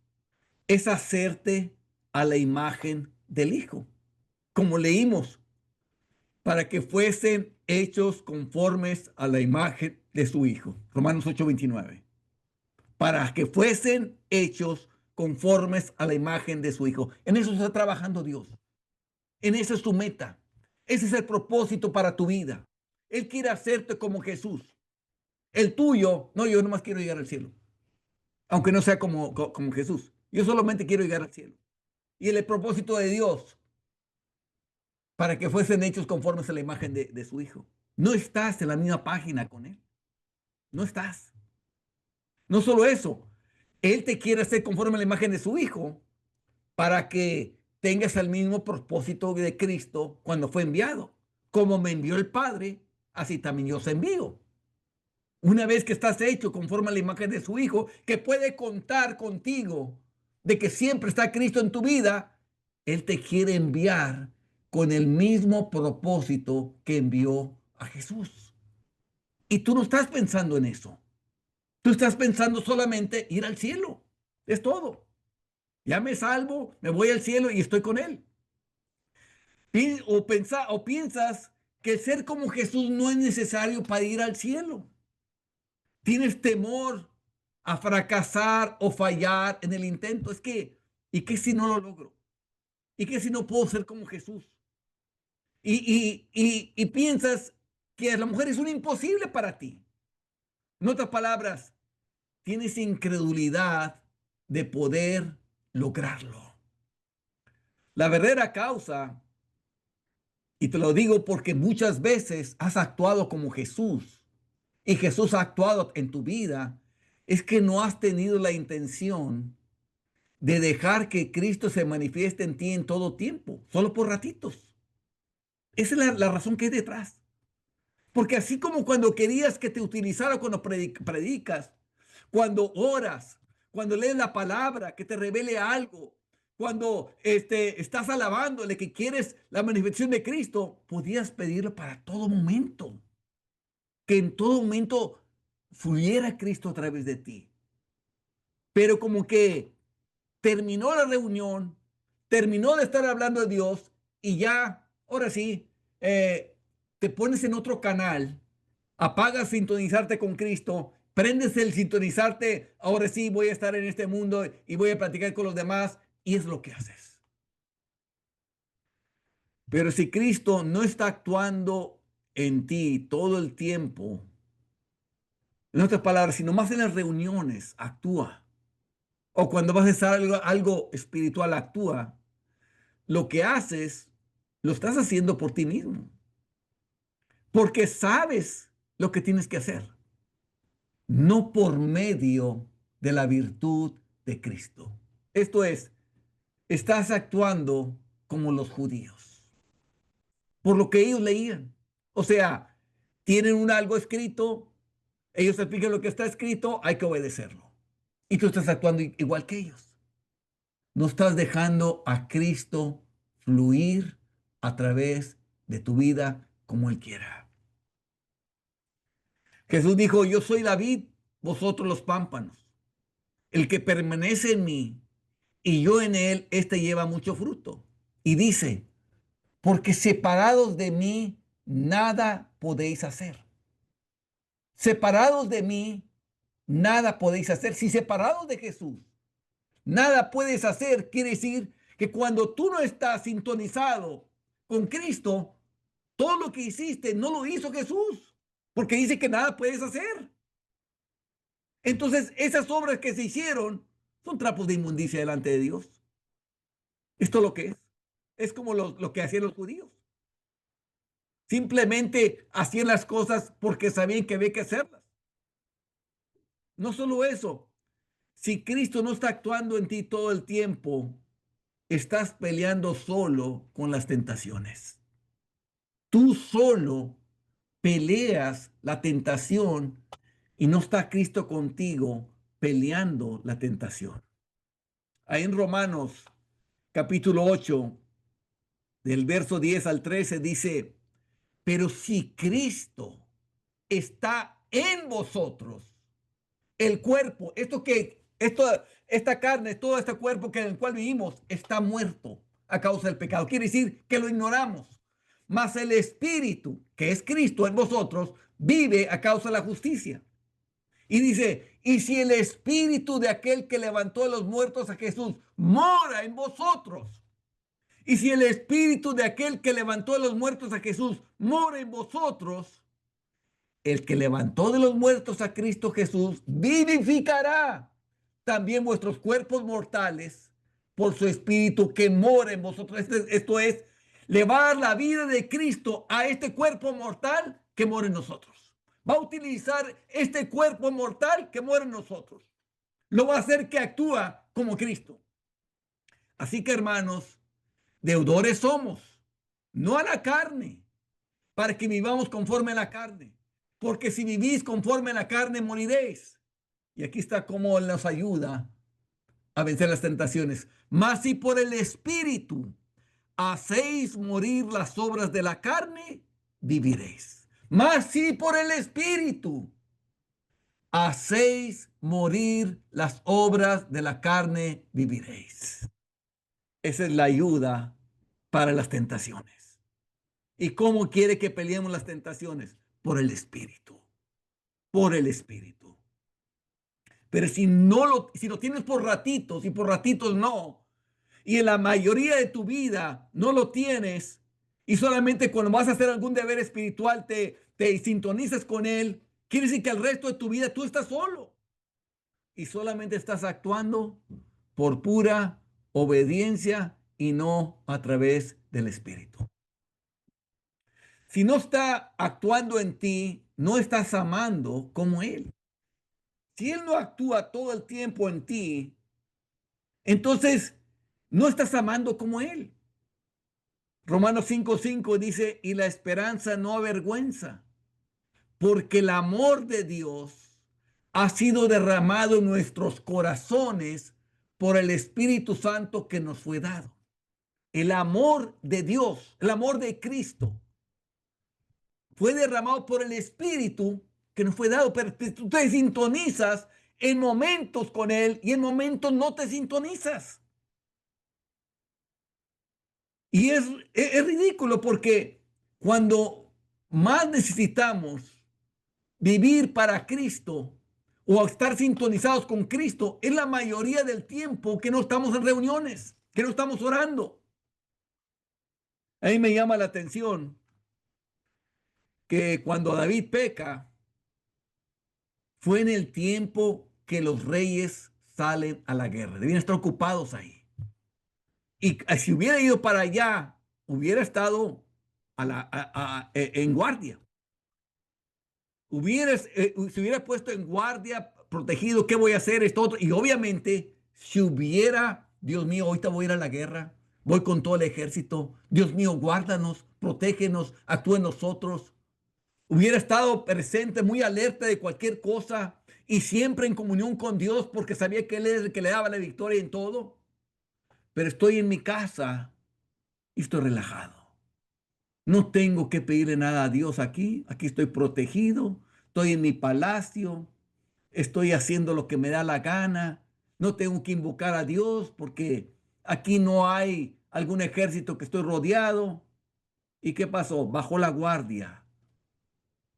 es hacerte a la imagen del Hijo. Como leímos, para que fuesen hechos conformes a la imagen de su Hijo. Romanos 8:29. Para que fuesen hechos conformes a la imagen de su Hijo. En eso está trabajando Dios. En eso es tu meta. Ese es el propósito para tu vida. Él quiere hacerte como Jesús. El tuyo, no, yo nomás quiero llegar al cielo. Aunque no sea como Jesús. Yo solamente quiero llegar al cielo. y el propósito de Dios para que fuesen hechos conformes a la imagen de su Hijo. No estás en la misma página con Él. No estás. No solo eso, Él te quiere hacer conforme a la imagen de su Hijo para que tengas el mismo propósito de Cristo cuando fue enviado. Como me envió el Padre, así también yo os envío. Una vez que estás hecho conforme a la imagen de su Hijo, que puede contar contigo, de que siempre está Cristo en tu vida, Él te quiere enviar con el mismo propósito que envió a Jesús. Y tú no estás pensando en eso. Tú estás pensando solamente ir al cielo. Es todo. Ya me salvo, me voy al cielo y estoy con Él. O piensas que ser como Jesús no es necesario para ir al cielo. Tienes temor a fracasar o fallar en el intento. ¿Y qué si no lo logro? ¿Y qué si no puedo ser como Jesús? Y piensas que a lo mejor es un imposible para ti. En otras palabras, tienes incredulidad de poder lograrlo. La verdadera causa, y te lo digo porque muchas veces has actuado como Jesús y Jesús ha actuado en tu vida, es que no has tenido la intención de dejar que Cristo se manifieste en ti en todo tiempo, solo por ratitos. Esa es la razón que hay detrás. Porque así como cuando querías que te utilizara cuando predicas, cuando oras, cuando lees la palabra, que te revele algo, cuando estás alabándole, que quieres la manifestación de Cristo, podías pedirlo para todo momento. Que en todo momento fluyera Cristo a través de ti. Pero como que terminó la reunión, terminó de estar hablando de Dios y ya, ahora sí, te pones en otro canal, apagas sintonizarte con Cristo, prendes el sintonizarte, ahora sí voy a estar en este mundo y voy a platicar con los demás, y es lo que haces. Pero si Cristo no está actuando en ti todo el tiempo, en otras palabras, si nomás en las reuniones actúa, o cuando vas a hacer algo espiritual actúa, lo que haces, lo estás haciendo por ti mismo, porque sabes lo que tienes que hacer, no por medio de la virtud de Cristo. Esto es, estás actuando como los judíos, por lo que ellos leían. O sea, tienen algo escrito, ellos explican lo que está escrito, hay que obedecerlo. Y tú estás actuando igual que ellos. No estás dejando a Cristo fluir a través de tu vida como Él quiera. Jesús dijo, yo soy la vid, vosotros los pámpanos. El que permanece en mí y yo en él, éste lleva mucho fruto. Y dice, porque separados de mí, nada podéis hacer. Separados de mí, nada podéis hacer. Si separados de Jesús, nada puedes hacer, quiere decir que cuando tú no estás sintonizado con Cristo, todo lo que hiciste no lo hizo Jesús, porque dice que nada puedes hacer. Entonces, esas obras que se hicieron son trapos de inmundicia delante de Dios. Esto es lo que es. Es como lo que hacían los judíos. Simplemente hacían las cosas porque sabían que había que hacerlas. No solo eso, si Cristo no está actuando en ti todo el tiempo, estás peleando solo con las tentaciones. Tú solo peleas la tentación y no está Cristo contigo peleando la tentación. Ahí en Romanos capítulo 8, del verso 10 al 13 dice, pero si Cristo está en vosotros, el cuerpo, esta carne, todo este cuerpo en el cual vivimos está muerto a causa del pecado. Quiere decir que lo ignoramos. Mas el Espíritu, que es Cristo en vosotros, vive a causa de la justicia. Y dice, y si el Espíritu de aquel que levantó de los muertos a Jesús mora en vosotros, y si el Espíritu de aquel que levantó de los muertos a Jesús mora en vosotros, el que levantó de los muertos a Cristo Jesús vivificará también vuestros cuerpos mortales por su espíritu que mora en vosotros. Esto es, le va a dar la vida de Cristo a este cuerpo mortal que mora en nosotros. Va a utilizar este cuerpo mortal que mora en nosotros. Lo va a hacer que actúa como Cristo. Así que, hermanos, deudores somos, no a la carne, para que vivamos conforme a la carne. Porque si vivís conforme a la carne, moriréis. Y aquí está cómo nos ayuda a vencer las tentaciones. Mas si por el Espíritu hacéis morir las obras de la carne, viviréis. Mas si por el Espíritu hacéis morir las obras de la carne, viviréis. Esa es la ayuda para las tentaciones. ¿Y cómo quiere que peleemos las tentaciones? Por el Espíritu. Por el Espíritu. Pero si lo tienes por ratitos y por ratitos no, y en la mayoría de tu vida no lo tienes, y solamente cuando vas a hacer algún deber espiritual te sintonizas con él, quiere decir que el resto de tu vida tú estás solo y solamente estás actuando por pura obediencia y no a través del Espíritu. Si no está actuando en ti, no estás amando como Él. Si Él no actúa todo el tiempo en ti, entonces no estás amando como Él. Romanos 5:5 dice, y la esperanza no avergüenza, porque el amor de Dios ha sido derramado en nuestros corazones por el Espíritu Santo que nos fue dado. El amor de Dios, el amor de Cristo, fue derramado por el Espíritu que nos fue dado, pero tú te sintonizas en momentos con Él y en momentos no te sintonizas. Y es ridículo porque cuando más necesitamos vivir para Cristo o estar sintonizados con Cristo, es la mayoría del tiempo que no estamos en reuniones, que no estamos orando. A mí me llama la atención que cuando David peca, fue en el tiempo que los reyes salen a la guerra. Debían estar ocupados ahí. Y si hubiera ido para allá, hubiera estado en guardia. Se hubiera puesto en guardia, protegido, ¿qué voy a hacer? Esto otro. Y obviamente, si hubiera, Dios mío, ahorita voy a ir a la guerra, voy con todo el ejército, Dios mío, guárdanos, protégenos, actúa en nosotros. Hubiera estado presente, muy alerta de cualquier cosa y siempre en comunión con Dios porque sabía que Él es el que le daba la victoria en todo. Pero estoy en mi casa y estoy relajado. No tengo que pedirle nada a Dios aquí. Aquí estoy protegido. Estoy en mi palacio. Estoy haciendo lo que me da la gana. No tengo que invocar a Dios porque aquí no hay algún ejército que estoy rodeado. ¿Y qué pasó? Bajó la guardia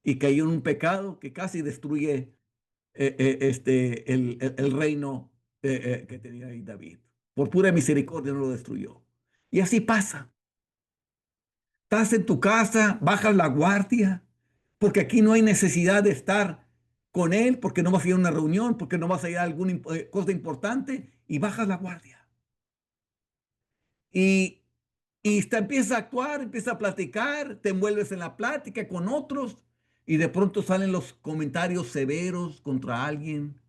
y cayó en un pecado que casi destruye el reino que tenía ahí David. Por pura misericordia no lo destruyó. Y así pasa. Estás en tu casa, bajas la guardia, porque aquí no hay necesidad de estar con él, porque no vas a ir a una reunión, porque no vas a ir a alguna cosa importante, y bajas la guardia. Y, empiezas a actuar, empiezas a platicar, te envuelves en la plática con otros, y de pronto salen los comentarios severos contra alguien,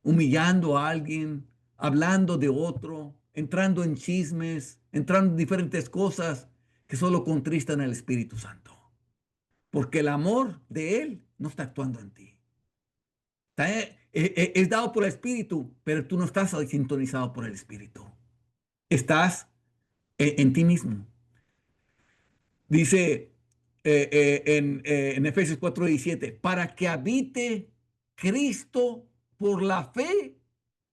humillando a alguien, hablando de otro, entrando en chismes, entrando en diferentes cosas que solo contristan al Espíritu Santo. Porque el amor de Él no está actuando en ti. Es dado por el Espíritu, pero tú no estás sintonizado por el Espíritu. Estás en ti mismo. Dice en Efesios 4:17, para que habite Cristo por la fe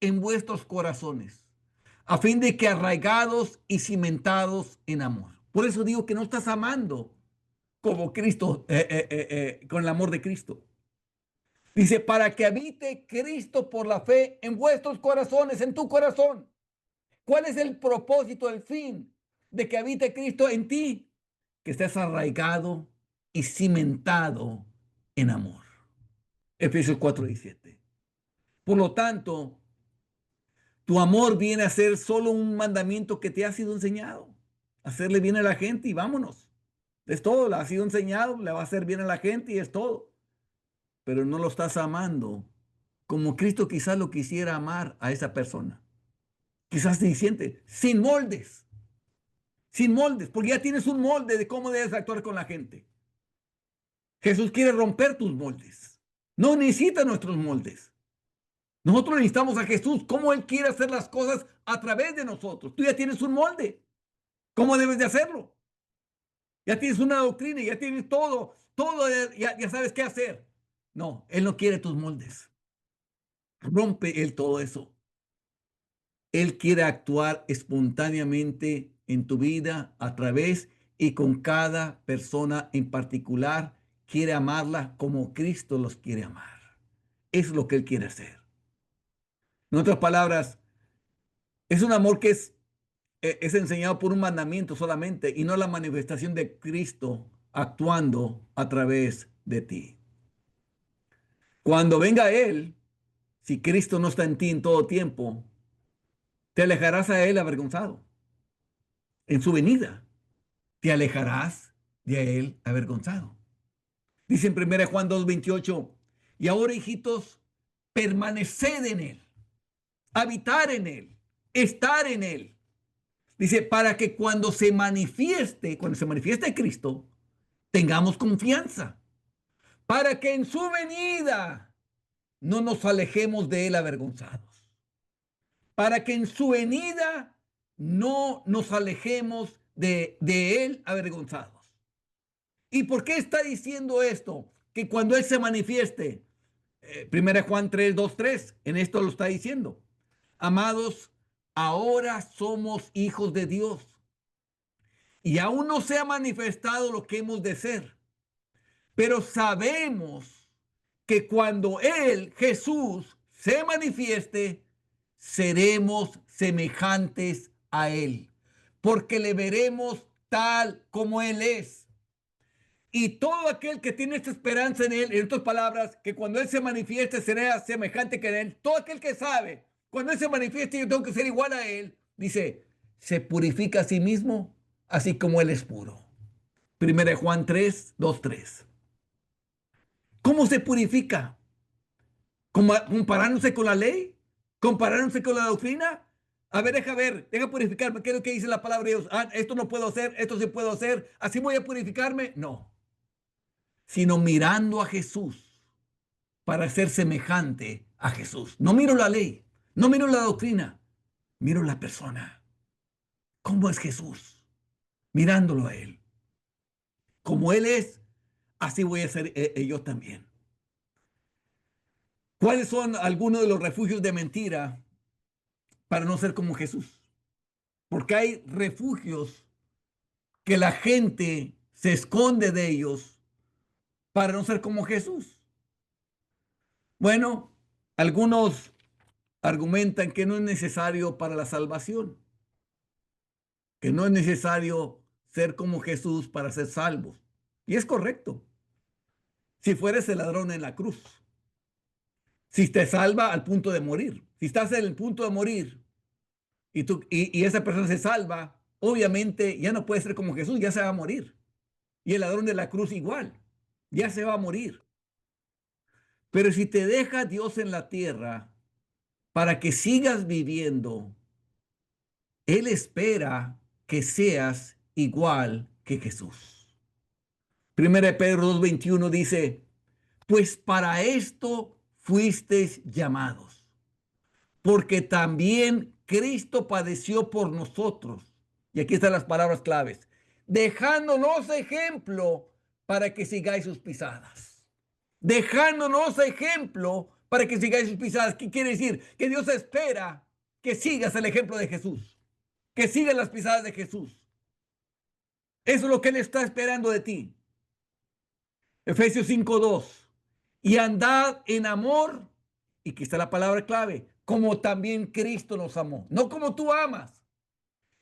en vuestros corazones, a fin de que arraigados y cimentados en amor. Por eso digo que no estás amando como Cristo, con el amor de Cristo. Dice, para que habite Cristo por la fe en vuestros corazones, en tu corazón. ¿Cuál es el propósito, el fin de que habite Cristo en ti? Que estés arraigado y cimentado en amor. Efesios 4:17. Por lo tanto, Tu amor viene a ser solo un mandamiento que te ha sido enseñado. Hacerle bien a la gente y vámonos. Es todo, le ha sido enseñado, le va a hacer bien a la gente y es todo. Pero no lo estás amando como Cristo quizás lo quisiera amar a esa persona. Quizás te siente sin moldes, porque ya tienes un molde de cómo debes actuar con la gente. Jesús quiere romper tus moldes. No necesita nuestros moldes. Nosotros necesitamos a Jesús, cómo Él quiere hacer las cosas a través de nosotros. Tú ya tienes un molde. ¿Cómo debes de hacerlo? Ya tienes una doctrina, ya tienes todo, ya sabes qué hacer. No, Él no quiere tus moldes. Rompe Él todo eso. Él quiere actuar espontáneamente en tu vida a través y con cada persona en particular. Quiere amarla como Cristo los quiere amar. Es lo que Él quiere hacer. En otras palabras, es un amor que es enseñado por un mandamiento solamente y no la manifestación de Cristo actuando a través de ti. Cuando venga Él, si Cristo no está en ti en todo tiempo, te alejarás a Él avergonzado. En su venida, te alejarás de Él avergonzado. Dice en 1 Juan 2:28, y ahora, hijitos, permaneced en Él, habitar en Él, estar en Él. Dice, para que cuando se manifieste Cristo, tengamos confianza, para que en su venida no nos alejemos de Él avergonzados, para que en su venida no nos alejemos de Él avergonzados. ¿Y por qué está diciendo esto? Que cuando Él se manifieste, 1 Juan 3, 2, 3, en esto lo está diciendo. Amados, ahora somos hijos de Dios y aún no se ha manifestado lo que hemos de ser, pero sabemos que cuando Él, Jesús, se manifieste, seremos semejantes a Él, porque le veremos tal como Él es. Y todo aquel que tiene esta esperanza en Él, en otras palabras, que cuando Él se manifieste será semejante que Él, todo aquel que sabe, cuando Él se manifieste yo tengo que ser igual a Él, dice, se purifica a sí mismo, así como Él es puro. 1 Juan 3, 2, 3. ¿Cómo se purifica? ¿Comparándose con la ley? ¿Comparándose con la doctrina? A ver, deja purificarme. ¿Qué es lo que dice la palabra de Dios? Ah, esto no puedo hacer, esto sí puedo hacer. ¿Así voy a purificarme? No. Sino mirando a Jesús para ser semejante a Jesús. No miro la ley, no miro la doctrina, miro la persona. ¿Cómo es Jesús? Mirándolo a Él. Como Él es, así voy a ser yo también. ¿Cuáles son algunos de los refugios de mentira para no ser como Jesús? Porque hay refugios que la gente se esconde de ellos para no ser como Jesús. Bueno, algunos argumentan que no es necesario para la salvación, que no es necesario ser como Jesús para ser salvos. Y es correcto. Si fueres el ladrón en la cruz, si te salva al punto de morir, si estás en el punto de morir y esa persona se salva, obviamente ya no puede ser como Jesús, ya se va a morir. Y el ladrón de la cruz igual, ya se va a morir. Pero si te deja Dios en la tierra para que sigas viviendo, Él espera que seas igual que Jesús. Primera de Pedro 2:21 dice, pues para esto fuisteis llamados, porque también Cristo padeció por nosotros. Y aquí están las palabras claves, dejándonos ejemplo para que sigáis sus pisadas. Dejándonos ejemplo para que sigáis sus pisadas. ¿Qué quiere decir? Que Dios espera que sigas el ejemplo de Jesús, que sigas las pisadas de Jesús. Eso es lo que Él está esperando de ti. Efesios 5:2. Y andad en amor, y aquí está la palabra clave, como también Cristo nos amó. No como tú amas.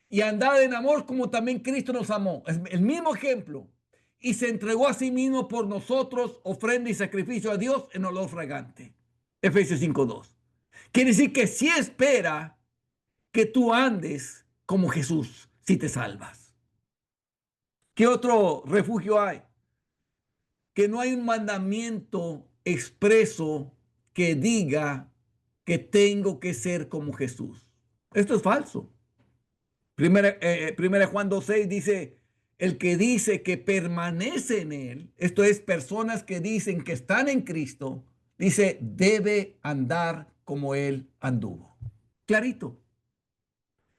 Y andad en amor como también Cristo nos amó. Es el mismo ejemplo. Y se entregó a sí mismo por nosotros, ofrenda y sacrificio a Dios en olor fragante. Efesios 5:2. Quiere decir que sí espera que tú andes como Jesús si te salvas. ¿Qué otro refugio hay? Que no hay un mandamiento expreso que diga que tengo que ser como Jesús. Esto es falso. Primera Juan 2:6 dice, el que dice que permanece en él, esto es, personas que dicen que están en Cristo, dice, debe andar como él anduvo. Clarito.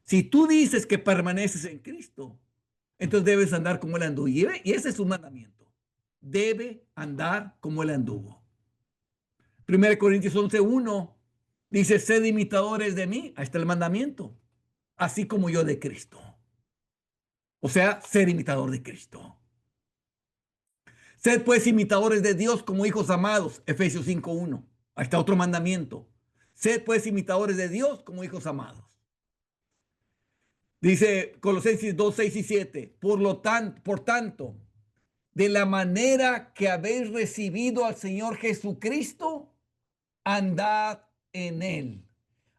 Si tú dices que permaneces en Cristo, entonces debes andar como él anduvo. Y ese es un mandamiento. Debe andar como él anduvo. 1 Corintios 11:1 dice, sed imitadores de mí. Ahí está el mandamiento. Así como yo de Cristo. O sea, ser imitador de Cristo. Sed pues imitadores de Dios como hijos amados. Efesios 5:1. Ahí está otro mandamiento. Sed pues imitadores de Dios como hijos amados. Dice Colosenses 2:6 y 7. Por tanto, de la manera que habéis recibido al Señor Jesucristo, andad en él,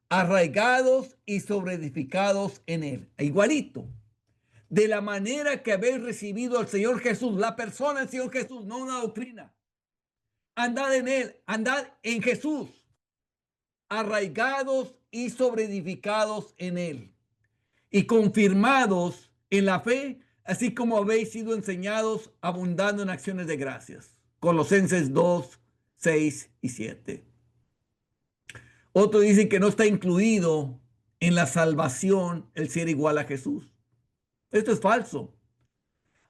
arraigados y sobreedificados en él. Igualito. De la manera que habéis recibido al Señor Jesús, la persona del Señor Jesús, no una doctrina. Andad en él, andad en Jesús, arraigados y sobreedificados en él, y confirmados en la fe, así como habéis sido enseñados, abundando en acciones de gracias. Colosenses 2:6 y 7. Otro dice que no está incluido en la salvación el ser igual a Jesús. Esto es falso.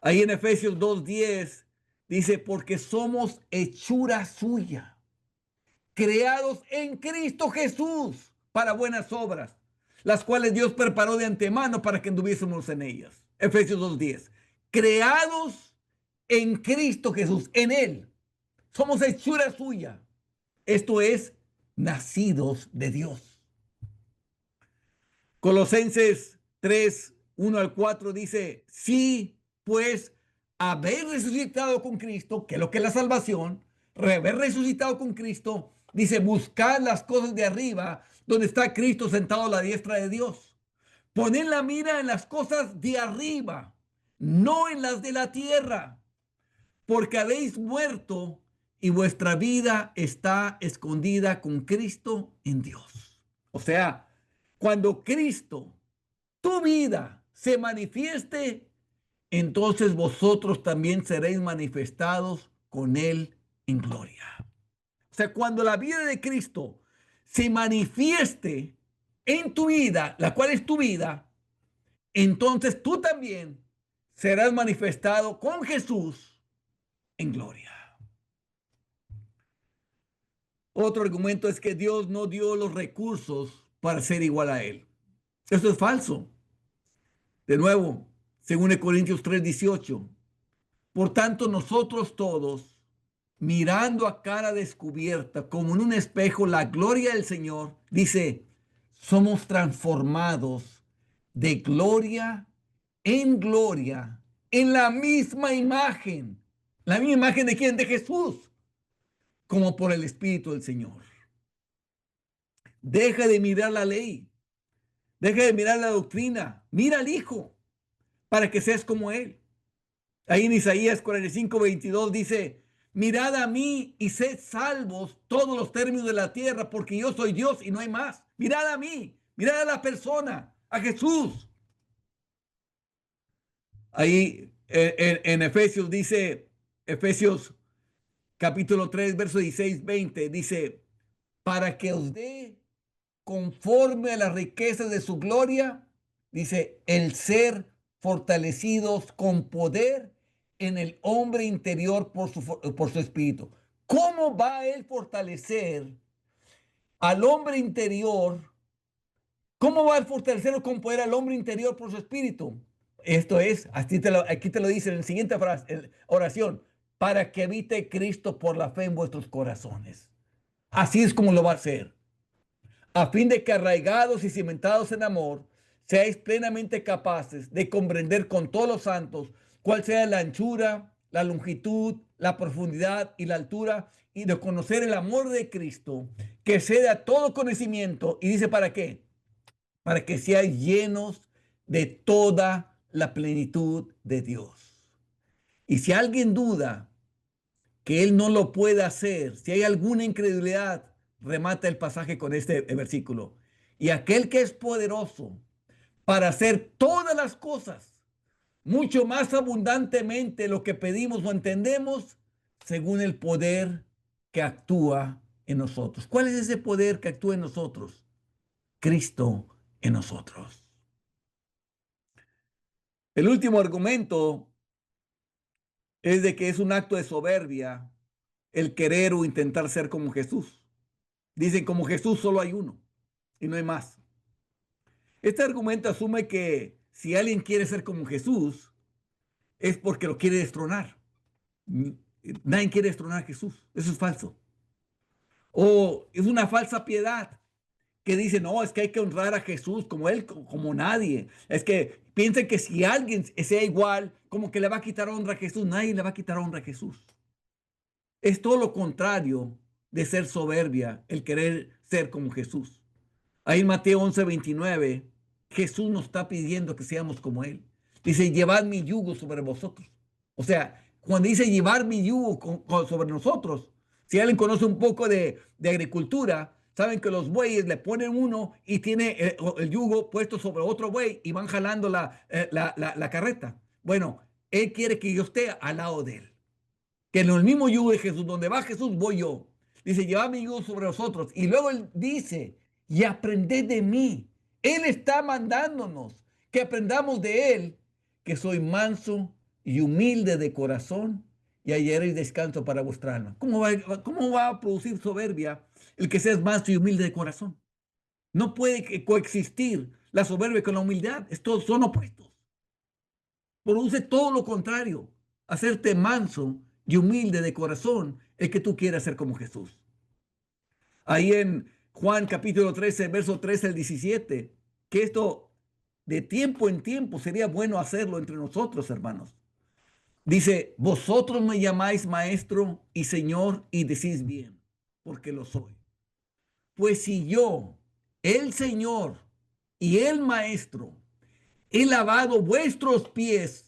Ahí en Efesios 2:10 dice, porque somos hechura suya, creados en Cristo Jesús para buenas obras, las cuales Dios preparó de antemano para que anduviésemos en ellas. Efesios 2:10. Creados en Cristo Jesús, en Él. Somos hechura suya. Esto es, nacidos de Dios. Colosenses 3:1 al 4 dice, sí, pues habéis resucitado con Cristo, que es lo que es la salvación, haber resucitado con Cristo, dice, buscad las cosas de arriba, donde está Cristo sentado a la diestra de Dios. Poned la mira en las cosas de arriba, no en las de la tierra, porque habéis muerto y vuestra vida está escondida con Cristo en Dios. O sea, cuando Cristo, tu vida, se manifieste, entonces vosotros también seréis manifestados con Él en gloria. O sea, cuando la vida de Cristo se manifieste en tu vida, la cual es tu vida, entonces tú también serás manifestado con Jesús en gloria. Otro argumento es que Dios no dio los recursos para ser igual a Él. Esto es falso. De nuevo, según Corintios 3:18. Por tanto, nosotros todos, mirando a cara descubierta, como en un espejo, la gloria del Señor, dice, somos transformados de gloria en la misma imagen. ¿La misma imagen de quién? De Jesús, como por el Espíritu del Señor. Deja de mirar la ley, deja de mirar la doctrina, mira al Hijo para que seas como Él. Ahí en Isaías 45:22 dice, mirad a mí y sed salvos todos los términos de la tierra, porque yo soy Dios y no hay más. Mirad a mí, mirad a la persona, a Jesús. Ahí en Efesios dice, Efesios capítulo 3, verso 16-20, dice, para que os dé conforme a las riquezas de su gloria, dice, el ser fortalecidos con poder en el hombre interior por su espíritu. ¿Cómo va a él fortalecer al hombre interior? ¿Cómo va a fortalecerlo con poder al hombre interior por su espíritu? Esto es, aquí te lo dice en la siguiente frase, oración, para que habite Cristo por la fe en vuestros corazones. Así es como lo va a hacer, a fin de que arraigados y cimentados en amor, seáis plenamente capaces de comprender con todos los santos cuál sea la anchura, la longitud, la profundidad y la altura, y de conocer el amor de Cristo, que excede a todo conocimiento. Y dice, ¿para qué? para que sean llenos de toda la plenitud de Dios. Y si alguien duda que Él no lo puede hacer, si hay alguna incredulidad, remata el pasaje con este versículo. Y aquel que es poderoso para hacer todas las cosas, mucho más abundantemente lo que pedimos o entendemos, según el poder que actúa en nosotros. ¿Cuál es ese poder que actúa en nosotros? Cristo en nosotros. El último argumento es de que es un acto de soberbia el querer o intentar ser como Jesús. Dicen, como Jesús solo hay uno y no hay más. Este argumento asume que si alguien quiere ser como Jesús, es porque lo quiere destronar. Nadie quiere destronar a Jesús. Eso es falso. O es una falsa piedad que dice, no, es que hay que honrar a Jesús como él, como nadie. Es que piensen que si alguien sea igual, como que le va a quitar honra a Jesús. Nadie le va a quitar honra a Jesús. Es todo lo contrario de ser soberbia, el querer ser como Jesús. Ahí en Mateo 11:29, Jesús nos está pidiendo que seamos como Él. Dice, llevad mi yugo sobre vosotros. O sea, cuando dice llevar mi yugo sobre nosotros, si alguien conoce un poco de agricultura, saben que los bueyes le ponen uno y tiene el yugo puesto sobre otro buey y van jalando la carreta. Bueno, Él quiere que yo esté al lado de Él. Que en el mismo yugo de Jesús, donde va Jesús, voy yo. Dice, llevad mi yugo sobre vosotros. Y luego Él dice, y aprended de mí. Él está mandándonos que aprendamos de Él, que soy manso y humilde de corazón, y hallaréis descanso para vuestra alma. ¿Cómo va a producir soberbia el que seas manso y humilde de corazón? No puede coexistir la soberbia con la humildad. Estos son opuestos. Produce todo lo contrario, hacerte manso y humilde de corazón, el que tú quieras ser como Jesús. Ahí en Juan capítulo 13, verso 13 al 17, que esto de tiempo en tiempo sería bueno hacerlo entre nosotros, hermanos. Dice, vosotros me llamáis maestro y señor y decís bien, porque lo soy. Pues si yo, el Señor y el maestro, he lavado vuestros pies,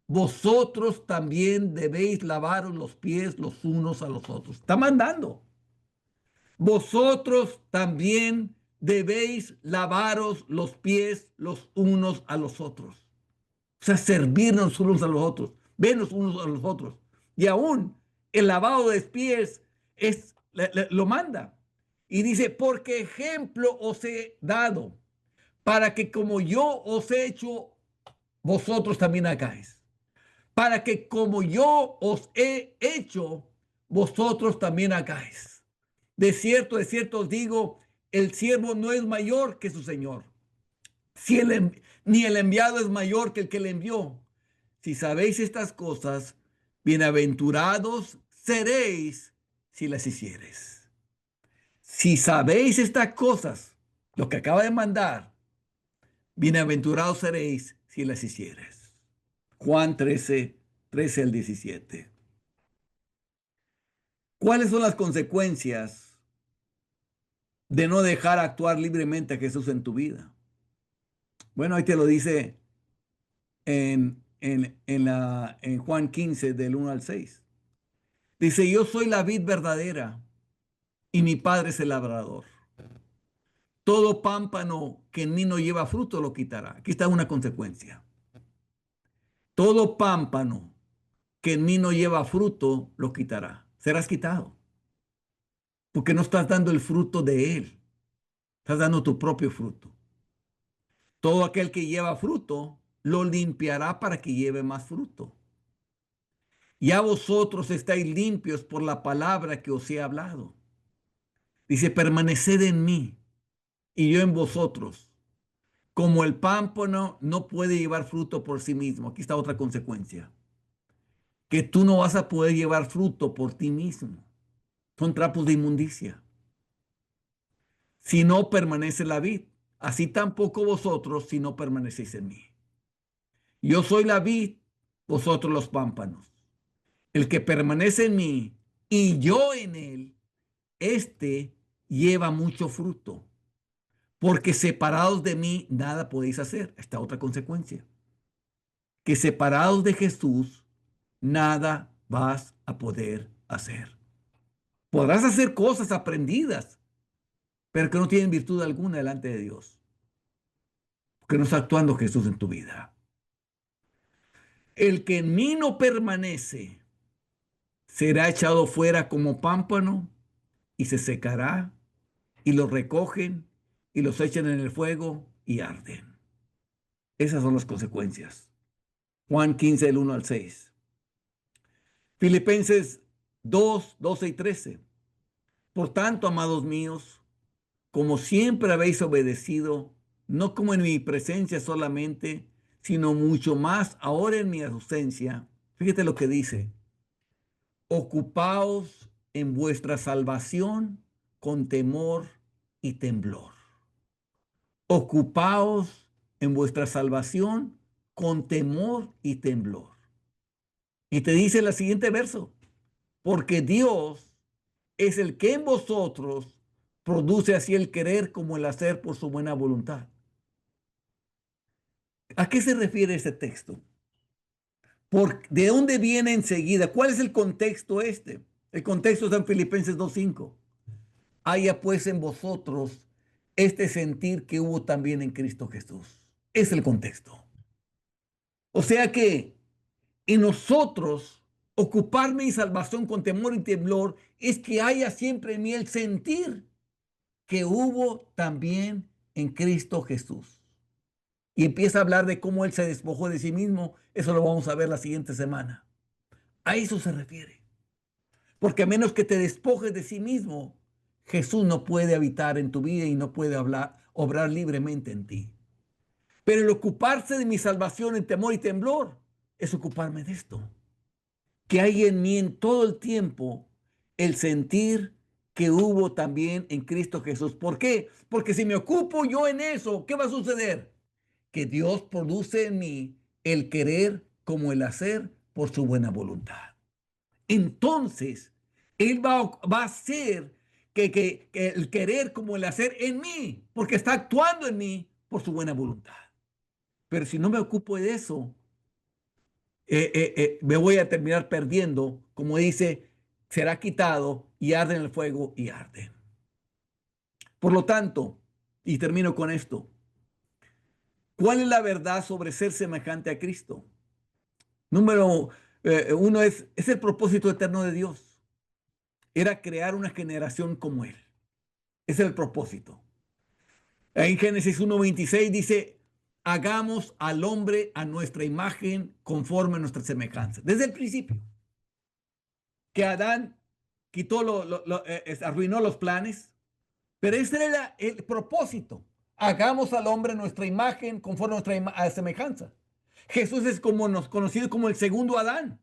vosotros también debéis lavaros los pies los unos a los otros. Está mandando. Vosotros también debéis lavaros los pies los unos a los otros. O sea, servirnos unos a los otros, vernos unos a los otros. Y aún el lavado de pies lo manda. Y dice, porque ejemplo os he dado, para que como yo os he hecho, vosotros también hagáis. Para que como yo os he hecho, vosotros también hagáis. De cierto os digo, el siervo no es mayor que su señor, si ni el enviado es mayor que el que le envió. Si sabéis estas cosas, bienaventurados seréis si las hiciereis. Si sabéis estas cosas, lo que acaba de mandar, bienaventurados seréis si las hiciereis. Juan 13, 13 al 17. ¿Cuáles son las consecuencias de no dejar actuar libremente a Jesús en tu vida? Bueno, ahí te lo dice en Juan 15, del 1 al 6. Dice, yo soy la vid verdadera y mi padre es el labrador. Todo pámpano que en mí no lleva fruto lo quitará. Aquí está una consecuencia. Todo pámpano que en mí no lleva fruto lo quitará. Serás quitado. Porque no estás dando el fruto de él. Estás dando tu propio fruto. Todo aquel que lleva fruto lo limpiará para que lleve más fruto. Ya vosotros estáis limpios por la palabra que os he hablado. Dice, permaneced en mí y yo en vosotros. Como el pámpano no puede llevar fruto por sí mismo. Aquí está otra consecuencia. Que tú no vas a poder llevar fruto por ti mismo. Son trapos de inmundicia. Si no permanece la vid, así tampoco vosotros si no permanecéis en mí. Yo soy la vid, vosotros los pámpanos. El que permanece en mí y yo en él, este lleva mucho fruto. porque separados de mí nada podéis hacer. Esta otra consecuencia, que separados de Jesús nada vas a poder hacer. Podrás hacer cosas aprendidas, pero que no tienen virtud alguna delante de Dios, porque no está actuando Jesús en tu vida. El que en mí no permanece será echado fuera como pámpano y se secará, y los recogen y los echan en el fuego y arden. Esas son las consecuencias. Juan 15, del 1 al 6. Filipenses 2, 12 y 13. Por tanto, amados míos, como siempre habéis obedecido, no como en mi presencia solamente, sino mucho más ahora en mi ausencia. Fíjate lo que dice. Ocupaos en vuestra salvación con temor y temblor. Ocupaos en vuestra salvación con temor y temblor. Y te dice el siguiente verso, porque Dios es el que en vosotros produce así el querer como el hacer por su buena voluntad. ¿A qué se refiere este texto? ¿De dónde viene enseguida? ¿Cuál es el contexto este? El contexto está en Filipenses 2:5. Haya pues en vosotros este sentir que hubo también en Cristo Jesús. Es el contexto. O sea que en nosotros ocupar mi salvación con temor y temblor es que haya siempre en mí el sentir que hubo también en Cristo Jesús. Y empieza a hablar de cómo Él se despojó de sí mismo. Eso lo vamos a ver la siguiente semana. A eso se refiere. Porque a menos que te despojes de sí mismo, Jesús no puede habitar en tu vida y no puede obrar libremente en ti. Pero el ocuparse de mi salvación en temor y temblor es ocuparme de esto. Que hay en mí en todo el tiempo el sentir que hubo también en Cristo Jesús. ¿Por qué? Porque si me ocupo yo en eso, ¿qué va a suceder? Que Dios produce en mí el querer como el hacer por su buena voluntad. Entonces, Él va a hacer que el querer como el hacer en mí, porque está actuando en mí por su buena voluntad. Pero si no me ocupo de eso, me voy a terminar perdiendo, como dice, será quitado y arde en el fuego y arde. Por lo tanto, y termino con esto, ¿cuál es la verdad sobre ser semejante a Cristo? Número uno es el propósito eterno de Dios. Era crear una generación como Él. Ese es el propósito. En Génesis 1:26 dice, hagamos al hombre a nuestra imagen conforme a nuestra semejanza. Desde el principio. Que Adán quitó, arruinó los planes, pero ese era el propósito. Hagamos al hombre nuestra imagen conforme a nuestra semejanza. Jesús es conocido como el segundo Adán.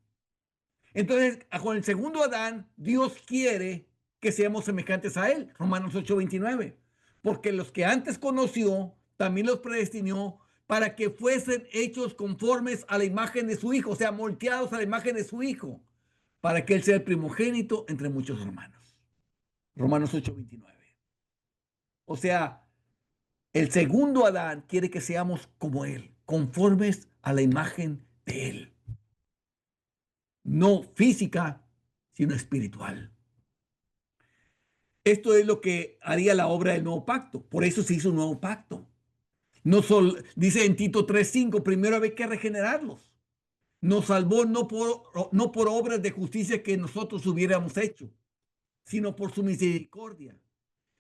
Entonces, con el segundo Adán, Dios quiere que seamos semejantes a él. Romanos 8:29. Porque los que antes conoció, también los predestinó para que fuesen hechos conformes a la imagen de su Hijo, o sea, moldeados a la imagen de su Hijo, para que él sea el primogénito entre muchos hermanos. Romanos 8:29. O sea, el segundo Adán quiere que seamos como él, conformes a la imagen de él. No física, sino espiritual. Esto es lo que haría la obra del nuevo pacto. Por eso se hizo un nuevo pacto. No solo, dice en Tito 3:5, primero había que regenerarlos. Nos salvó no por obras de justicia que nosotros hubiéramos hecho, sino por su misericordia.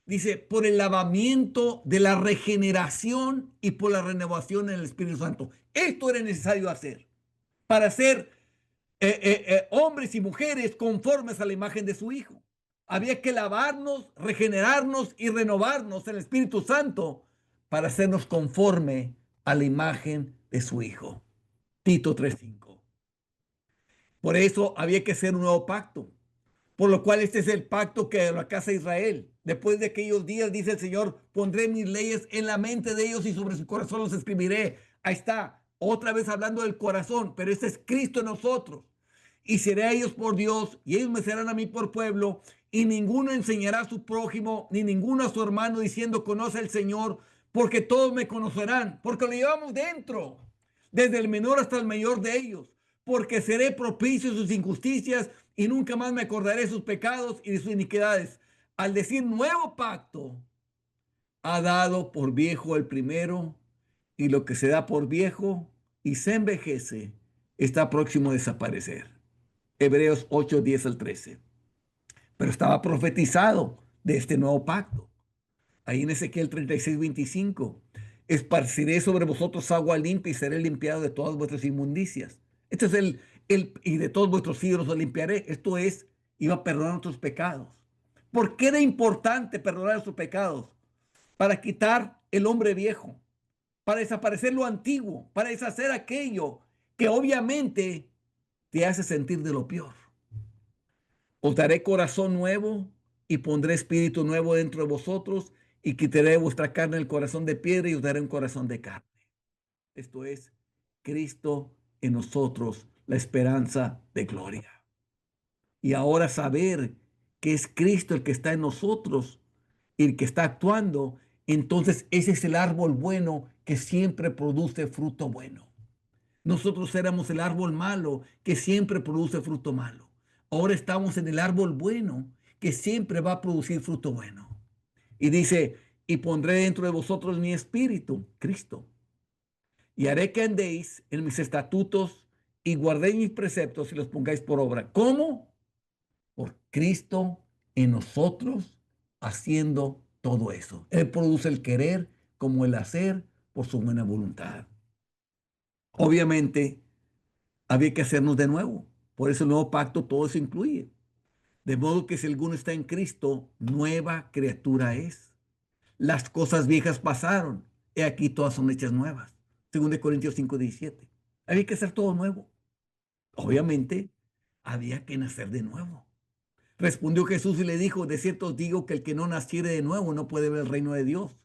Dice, por el lavamiento de la regeneración y por la renovación en el Espíritu Santo. Esto era necesario hacer para ser hombres y mujeres conformes a la imagen de su Hijo. Había que lavarnos, regenerarnos y renovarnos en el Espíritu Santo para hacernos conforme a la imagen de su Hijo. Tito 3:5. Por eso había que hacer un nuevo pacto. Por lo cual este es el pacto que la casa de Israel. Después de aquellos días, dice el Señor, pondré mis leyes en la mente de ellos y sobre su corazón los escribiré. Ahí está, otra vez hablando del corazón, pero este es Cristo en nosotros. Y seré a ellos por Dios, y ellos me serán a mí por pueblo, y ninguno enseñará a su prójimo, ni ninguno a su hermano, diciendo, conoce al Señor, porque todos me conocerán, porque lo llevamos dentro, desde el menor hasta el mayor de ellos, porque seré propicio a sus injusticias y nunca más me acordaré de sus pecados y de sus iniquidades. Al decir nuevo pacto, ha dado por viejo el primero, y lo que se da por viejo y se envejece está próximo a desaparecer. Hebreos 8, 10 al 13. Pero estaba profetizado de este nuevo pacto. Ahí en Ezequiel 36, 25. Esparciré sobre vosotros agua limpia y seré limpiado de todas vuestras inmundicias. Este es y de todos vuestros ídolos los limpiaré. Esto es, iba a perdonar nuestros pecados. ¿Por qué era importante perdonar nuestros pecados? Para quitar el hombre viejo, para desaparecer lo antiguo, para deshacer aquello que obviamente te hace sentir de lo peor. Os daré corazón nuevo y pondré espíritu nuevo dentro de vosotros y quitaré de vuestra carne el corazón de piedra y os daré un corazón de carne. Esto es Cristo en nosotros, la esperanza de gloria. Y ahora saber que es Cristo el que está en nosotros y el que está actuando, entonces ese es el árbol bueno que siempre produce fruto bueno. Nosotros éramos el árbol malo que siempre produce fruto malo. Ahora estamos en el árbol bueno que siempre va a producir fruto bueno. Y dice, y pondré dentro de vosotros mi espíritu, Cristo, y haré que andéis en mis estatutos y guardéis mis preceptos y los pongáis por obra. ¿Cómo? Por Cristo en nosotros haciendo todo eso. Él produce el querer como el hacer por su buena voluntad. Obviamente, había que hacernos de nuevo. Por eso el nuevo pacto todo eso incluye. De modo que si alguno está en Cristo, nueva criatura es. Las cosas viejas pasaron. He aquí todas son hechas nuevas. 2 Corintios 5:17. Había que hacer todo nuevo. Obviamente, había que nacer de nuevo. Respondió Jesús y le dijo, de cierto os digo que el que no naciere de nuevo no puede ver el reino de Dios.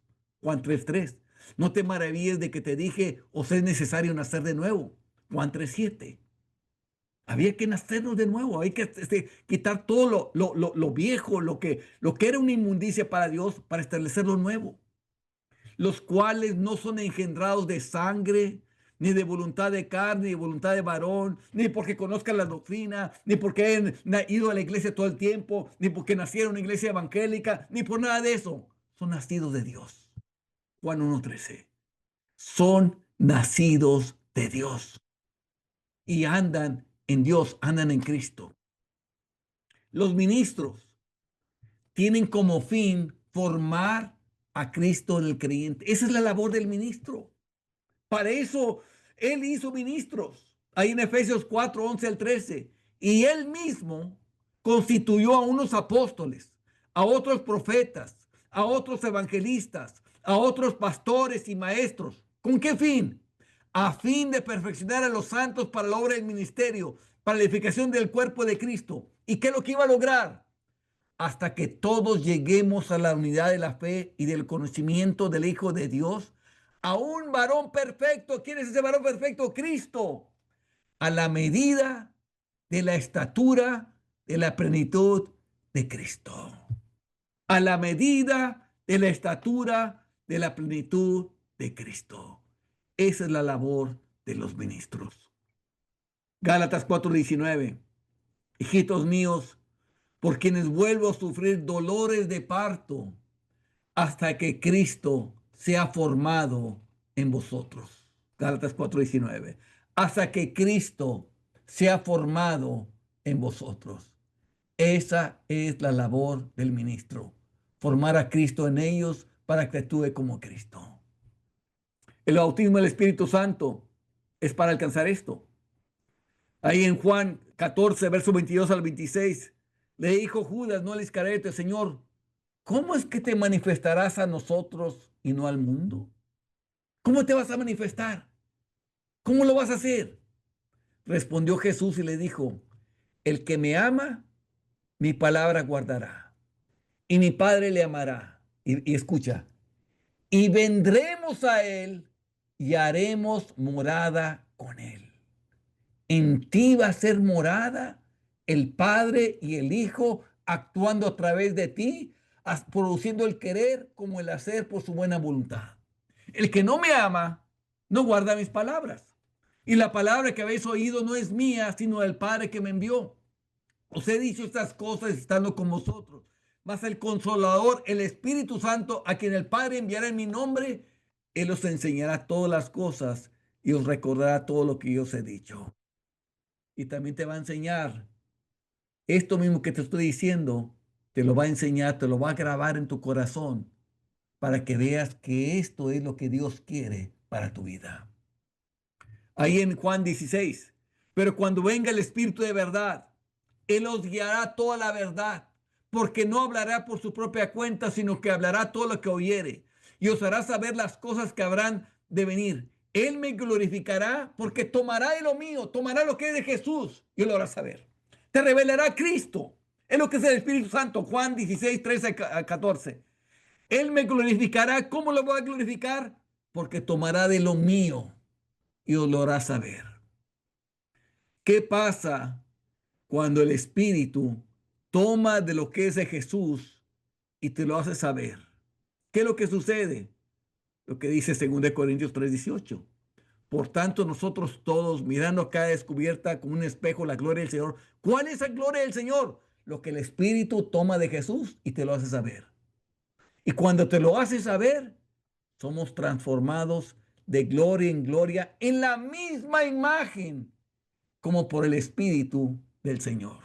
Juan 3:3. No te maravilles de que te dije, os es necesario nacer de nuevo. Juan 3:7. Había que nacernos de nuevo, hay que quitar todo lo viejo, lo que era una inmundicia para Dios, para establecer lo nuevo. Los cuales no son engendrados de sangre, ni de voluntad de carne, ni de voluntad de varón, ni porque conozcan la doctrina, ni porque han ido a la iglesia todo el tiempo, ni porque nacieron en una iglesia evangélica, ni por nada de eso. Son nacidos de Dios. Juan 1:13. Son nacidos de Dios y andan en Dios, andan en Cristo. Los ministros tienen como fin formar a Cristo en el creyente. Esa es la labor del ministro. Para eso Él hizo ministros. Ahí en Efesios 4, 11 al 13. Y Él mismo constituyó a unos apóstoles, a otros profetas, a otros evangelistas, a otros pastores y maestros. ¿Con qué fin? A fin de perfeccionar a los santos para la obra del ministerio, para la edificación del cuerpo de Cristo. ¿Y qué es lo que iba a lograr? Hasta que todos lleguemos a la unidad de la fe y del conocimiento del Hijo de Dios, a un varón perfecto. ¿Quién es ese varón perfecto? Cristo. A la medida de la estatura de la plenitud de Cristo. A la medida de la estatura de la plenitud de Cristo. Esa es la labor de los ministros. Gálatas 4:19. Hijitos míos, por quienes vuelvo a sufrir dolores de parto hasta que Cristo sea formado en vosotros. Gálatas 4:19. Hasta que Cristo sea formado en vosotros. Esa es la labor del ministro. Formar a Cristo en ellos para que actúe como Cristo. El bautismo del Espíritu Santo es para alcanzar esto. Ahí en Juan 14, verso 22 al 26, le dijo Judas, no al Iscariote, Señor, ¿cómo es que te manifestarás a nosotros y no al mundo? ¿Cómo te vas a manifestar? ¿Cómo lo vas a hacer? Respondió Jesús y le dijo, el que me ama, mi palabra guardará, y mi Padre le amará. Y escucha, y vendremos a él y haremos morada con él. En ti va a ser morada el Padre y el Hijo actuando a través de ti, produciendo el querer como el hacer por su buena voluntad. El que no me ama, no guarda mis palabras. Y la palabra que habéis oído no es mía, sino del Padre que me envió. Os he dicho estas cosas estando con vosotros. Mas el Consolador, el Espíritu Santo, a quien el Padre enviará en mi nombre, Él os enseñará todas las cosas y os recordará todo lo que yo os he dicho. Y también te va a enseñar esto mismo que te estoy diciendo, te lo va a enseñar, te lo va a grabar en tu corazón para que veas que esto es lo que Dios quiere para tu vida. Ahí en Juan 16, pero cuando venga el Espíritu de verdad, Él os guiará toda la verdad, porque no hablará por su propia cuenta, sino que hablará todo lo que oyere y os hará saber las cosas que habrán de venir. Él me glorificará porque tomará de lo mío, tomará lo que es de Jesús y lo hará saber. Te revelará a Cristo. Es lo que es el Espíritu Santo. Juan 16, 13 a 14. Él me glorificará. ¿Cómo lo voy a glorificar? Porque tomará de lo mío y os lo hará saber. ¿Qué pasa cuando el Espíritu toma de lo que es de Jesús y te lo hace saber? ¿Qué es lo que sucede? Lo que dice 2 Corintios 3:18. Por tanto, nosotros todos, mirando a cada descubierta como un espejo la gloria del Señor. ¿Cuál es la gloria del Señor? Lo que el Espíritu toma de Jesús y te lo hace saber. Y cuando te lo hace saber, somos transformados de gloria en gloria en la misma imagen como por el Espíritu del Señor.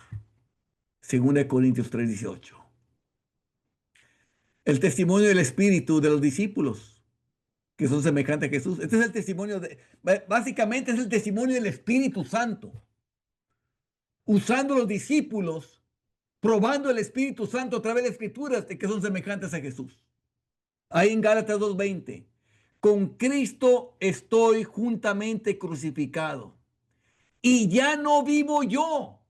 2 Corintios 3:18. El testimonio del Espíritu de los discípulos que son semejantes a Jesús. Este es el testimonio básicamente es el testimonio del Espíritu Santo. Usando los discípulos, probando el Espíritu Santo a través de las Escrituras de que son semejantes a Jesús. Ahí en Gálatas 2:20. Con Cristo estoy juntamente crucificado. Y ya no vivo yo.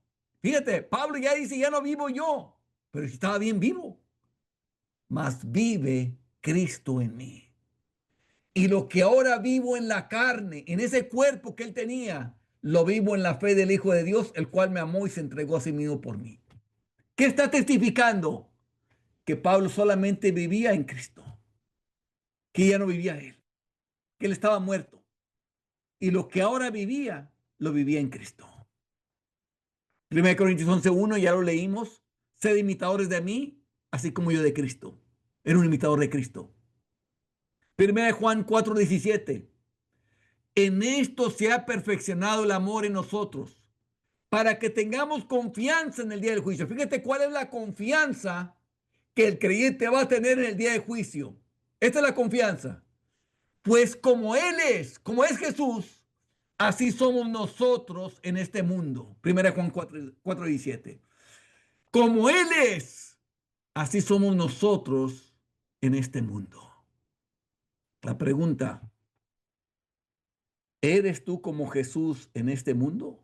Fíjate, Pablo ya dice, ya no vivo yo. Pero estaba bien vivo. Mas vive Cristo en mí. Y lo que ahora vivo en la carne, en ese cuerpo que él tenía, lo vivo en la fe del Hijo de Dios, el cual me amó y se entregó a sí mismo por mí. ¿Qué está testificando? Que Pablo solamente vivía en Cristo, que ya no vivía él, que él estaba muerto. Y lo que ahora vivía, lo vivía en Cristo. 1 Corintios 11:1, ya lo leímos. Sed imitadores de mí, así como yo de Cristo. Era un imitador de Cristo. 1 Juan 4:17. En esto se ha perfeccionado el amor en nosotros, para que tengamos confianza en el día del juicio. Fíjate cuál es la confianza que el creyente va a tener en el día del juicio. Esta es la confianza. Pues como Él es, como es Jesús, así somos nosotros en este mundo. 1 Juan 4:17. Como Él es, así somos nosotros en este mundo. La pregunta, ¿eres tú como Jesús en este mundo?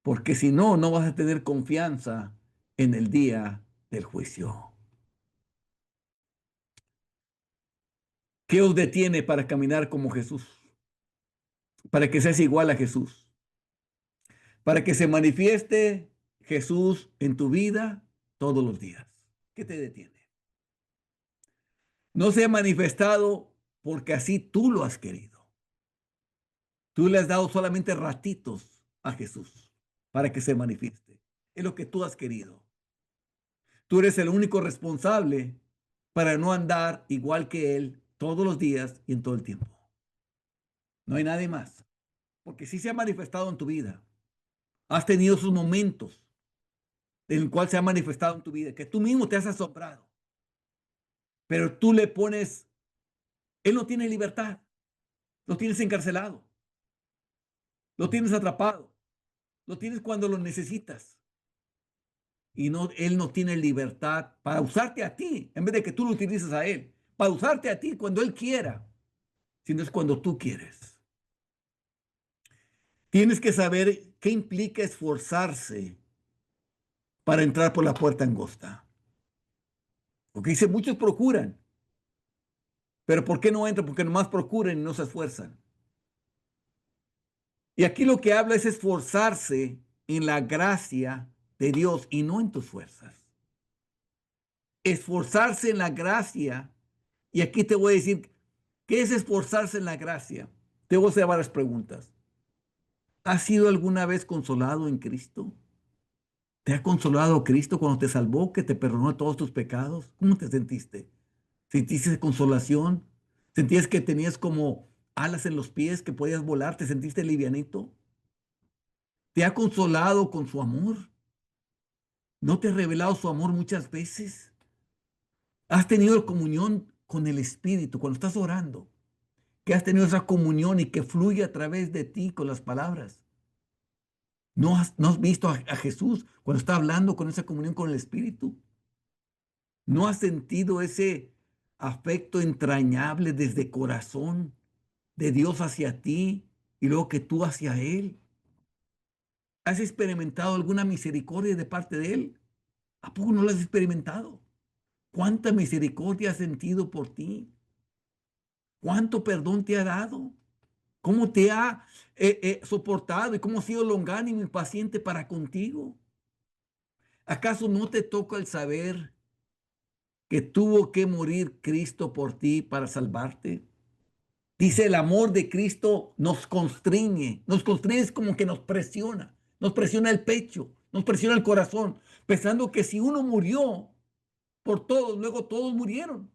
Porque si no, no vas a tener confianza en el día del juicio. ¿Qué os detiene para caminar como Jesús? Para que seas igual a Jesús. Para que se manifieste Jesús en tu vida todos los días. ¿Qué te detiene? No se ha manifestado porque así tú lo has querido. Tú le has dado solamente ratitos a Jesús para que se manifieste. Es lo que tú has querido. Tú eres el único responsable para no andar igual que Él todos los días y en todo el tiempo. No hay nadie más. Porque sí se ha manifestado en tu vida. Has tenido sus momentos en el cual se ha manifestado en tu vida, que tú mismo te has asombrado. Pero tú le pones, Él no tiene libertad. Lo tienes encarcelado. Lo tienes atrapado. Lo tienes cuando lo necesitas. Y no, Él no tiene libertad para usarte a ti, en vez de que tú lo utilices a Él. Para usarte a ti cuando Él quiera, sino es cuando tú quieres. Tienes que saber qué implica esforzarse para entrar por la puerta angosta. Porque dice, muchos procuran, pero ¿por qué no entran? Porque nomás procuran y no se esfuerzan. Y aquí lo que habla es esforzarse en la gracia de Dios y no en tus fuerzas. Esforzarse en la gracia Y aquí te voy a decir, ¿qué es esforzarse en la gracia? Te voy a hacer varias preguntas. ¿Has sido alguna vez consolado en Cristo? ¿Te ha consolado Cristo cuando te salvó, que te perdonó todos tus pecados? ¿Cómo te sentiste? ¿Sentiste consolación? ¿Sentías que tenías como alas en los pies, que podías volar? ¿Te sentiste livianito? ¿Te ha consolado con su amor? ¿No te ha revelado su amor muchas veces? ¿Has tenido comunión con el Espíritu cuando estás orando? Que has tenido esa comunión y que fluye a través de ti con las palabras. ¿No has visto a Jesús cuando está hablando con esa comunión con el Espíritu? ¿No has sentido ese afecto entrañable desde corazón de Dios hacia ti y luego que tú hacia Él? ¿Has experimentado alguna misericordia de parte de Él? ¿A poco no lo has experimentado? ¿Cuánta misericordia has sentido por ti? ¿Cuánto perdón te ha dado? ¿Cómo te ha soportado y cómo ha sido longánimo y paciente para contigo? ¿Acaso no te toca el saber que tuvo que morir Cristo por ti para salvarte? Dice, el amor de Cristo nos constriñe es como que nos presiona el pecho, nos presiona el corazón, pensando que si uno murió por todos, luego todos murieron.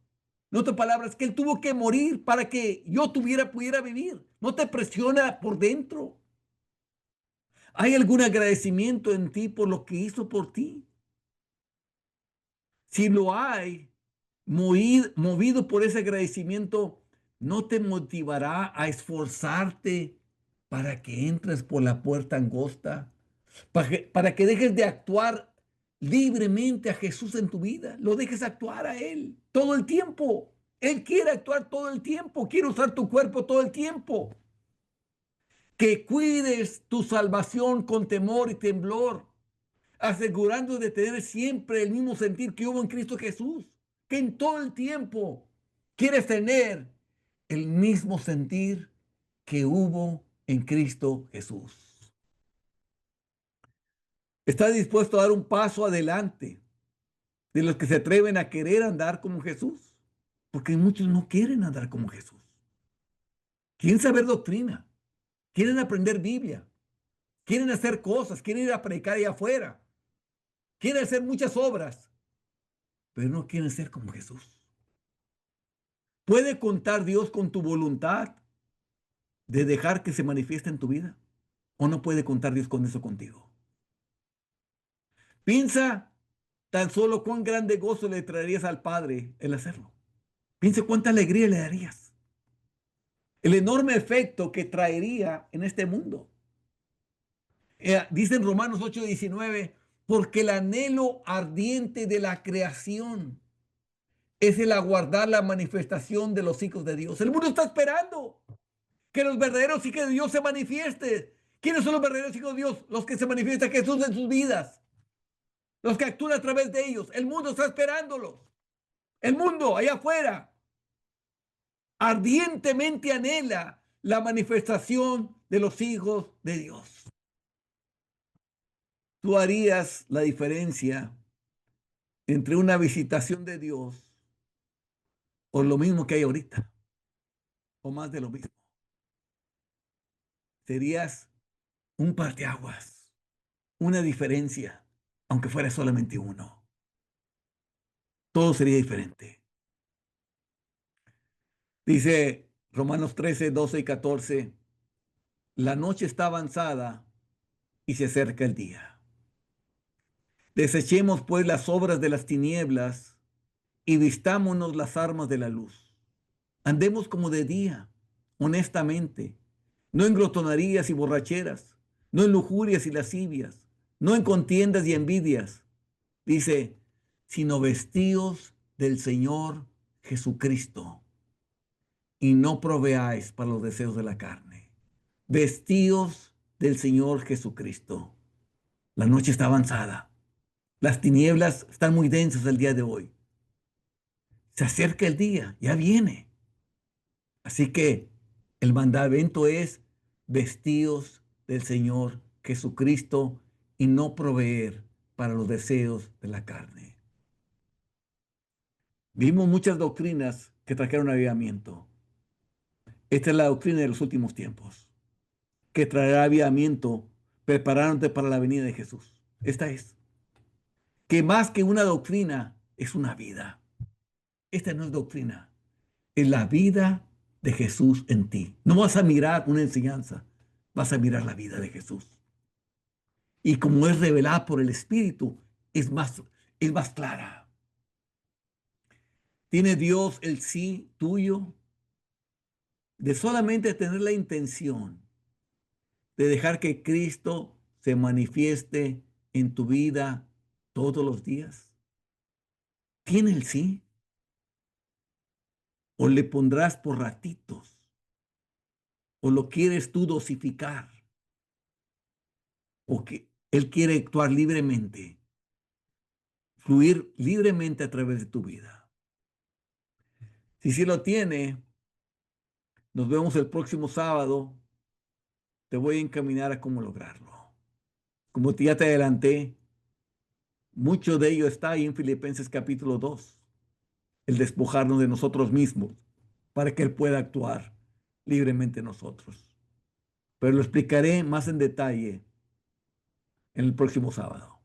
En otras palabras, que Él tuvo que morir para que yo pudiera vivir. No te presiona por dentro. ¿Hay algún agradecimiento en ti por lo que hizo por ti? Si lo hay, movido por ese agradecimiento, ¿no te motivará a esforzarte para que entres por la puerta angosta? Para que dejes de actuar libremente a Jesús en tu vida, lo dejes actuar a Él todo el tiempo. Él quiere actuar todo el tiempo, quiere usar tu cuerpo todo el tiempo. Que cuides tu salvación con temor y temblor, asegurando de tener siempre el mismo sentir que hubo en Cristo Jesús, que en todo el tiempo quieres tener el mismo sentir que hubo en Cristo Jesús. ¿Estás dispuesto a dar un paso adelante de los que se atreven a querer andar como Jesús? Porque muchos no quieren andar como Jesús. Quieren saber doctrina, quieren aprender Biblia, quieren hacer cosas, quieren ir a predicar allá afuera, quieren hacer muchas obras, pero no quieren ser como Jesús. ¿Puede contar Dios con tu voluntad de dejar que se manifieste en tu vida? ¿O no puede contar Dios con eso contigo? Piensa tan solo cuán grande gozo le traerías al Padre el hacerlo. Piensa cuánta alegría le darías. El enorme efecto que traería en este mundo. Dice en Romanos 8:19, porque el anhelo ardiente de la creación es el aguardar la manifestación de los hijos de Dios. El mundo está esperando que los verdaderos hijos de Dios se manifiesten. ¿Quiénes son los verdaderos hijos de Dios? Los que se manifiesta Jesús en sus vidas, los que actúan a través de ellos. El mundo está esperándolos. El mundo allá afuera ardientemente anhela la manifestación de los hijos de Dios. Tú harías la diferencia entre una visitación de Dios o lo mismo que hay ahorita, o más de lo mismo. Serías un parteaguas, una diferencia, aunque fuera solamente uno. Todo sería diferente. Dice Romanos 13:12 y 14, la noche está avanzada y se acerca el día. Desechemos pues las obras de las tinieblas y vistámonos las armas de la luz. Andemos como de día, honestamente, no en glotonerías y borracheras, no en lujurias y lascivias, no en contiendas y envidias. Dice, sino vestidos del Señor Jesucristo y no proveáis para los deseos de la carne. Vestidos del Señor Jesucristo. La noche está avanzada. Las tinieblas están muy densas el día de hoy. Se acerca el día, ya viene. Así que el mandamiento es vestidos del Señor Jesucristo y no proveer para los deseos de la carne. Vimos muchas doctrinas que trajera un avivamiento. Esta es la doctrina de los últimos tiempos, que traerá avivamiento preparándote para la venida de Jesús. Esta es, que más que una doctrina, es una vida. Esta no es doctrina, es la vida de Jesús en ti. No vas a mirar una enseñanza, vas a mirar la vida de Jesús. Y como es revelada por el Espíritu, es más clara. ¿Tiene Dios el sí tuyo? De solamente tener la intención de dejar que Cristo se manifieste en tu vida todos los días. ¿Tiene el sí? ¿O le pondrás por ratitos? ¿O lo quieres tú dosificar? ¿O que Él quiere actuar libremente, fluir libremente a través de tu vida? Si sí lo tiene, nos vemos el próximo sábado. Te voy a encaminar a cómo lograrlo. Como ya te adelanté, mucho de ello está ahí en Filipenses capítulo 2, el despojarnos de nosotros mismos para que Él pueda actuar libremente en nosotros. Pero lo explicaré más en detalle en el próximo sábado.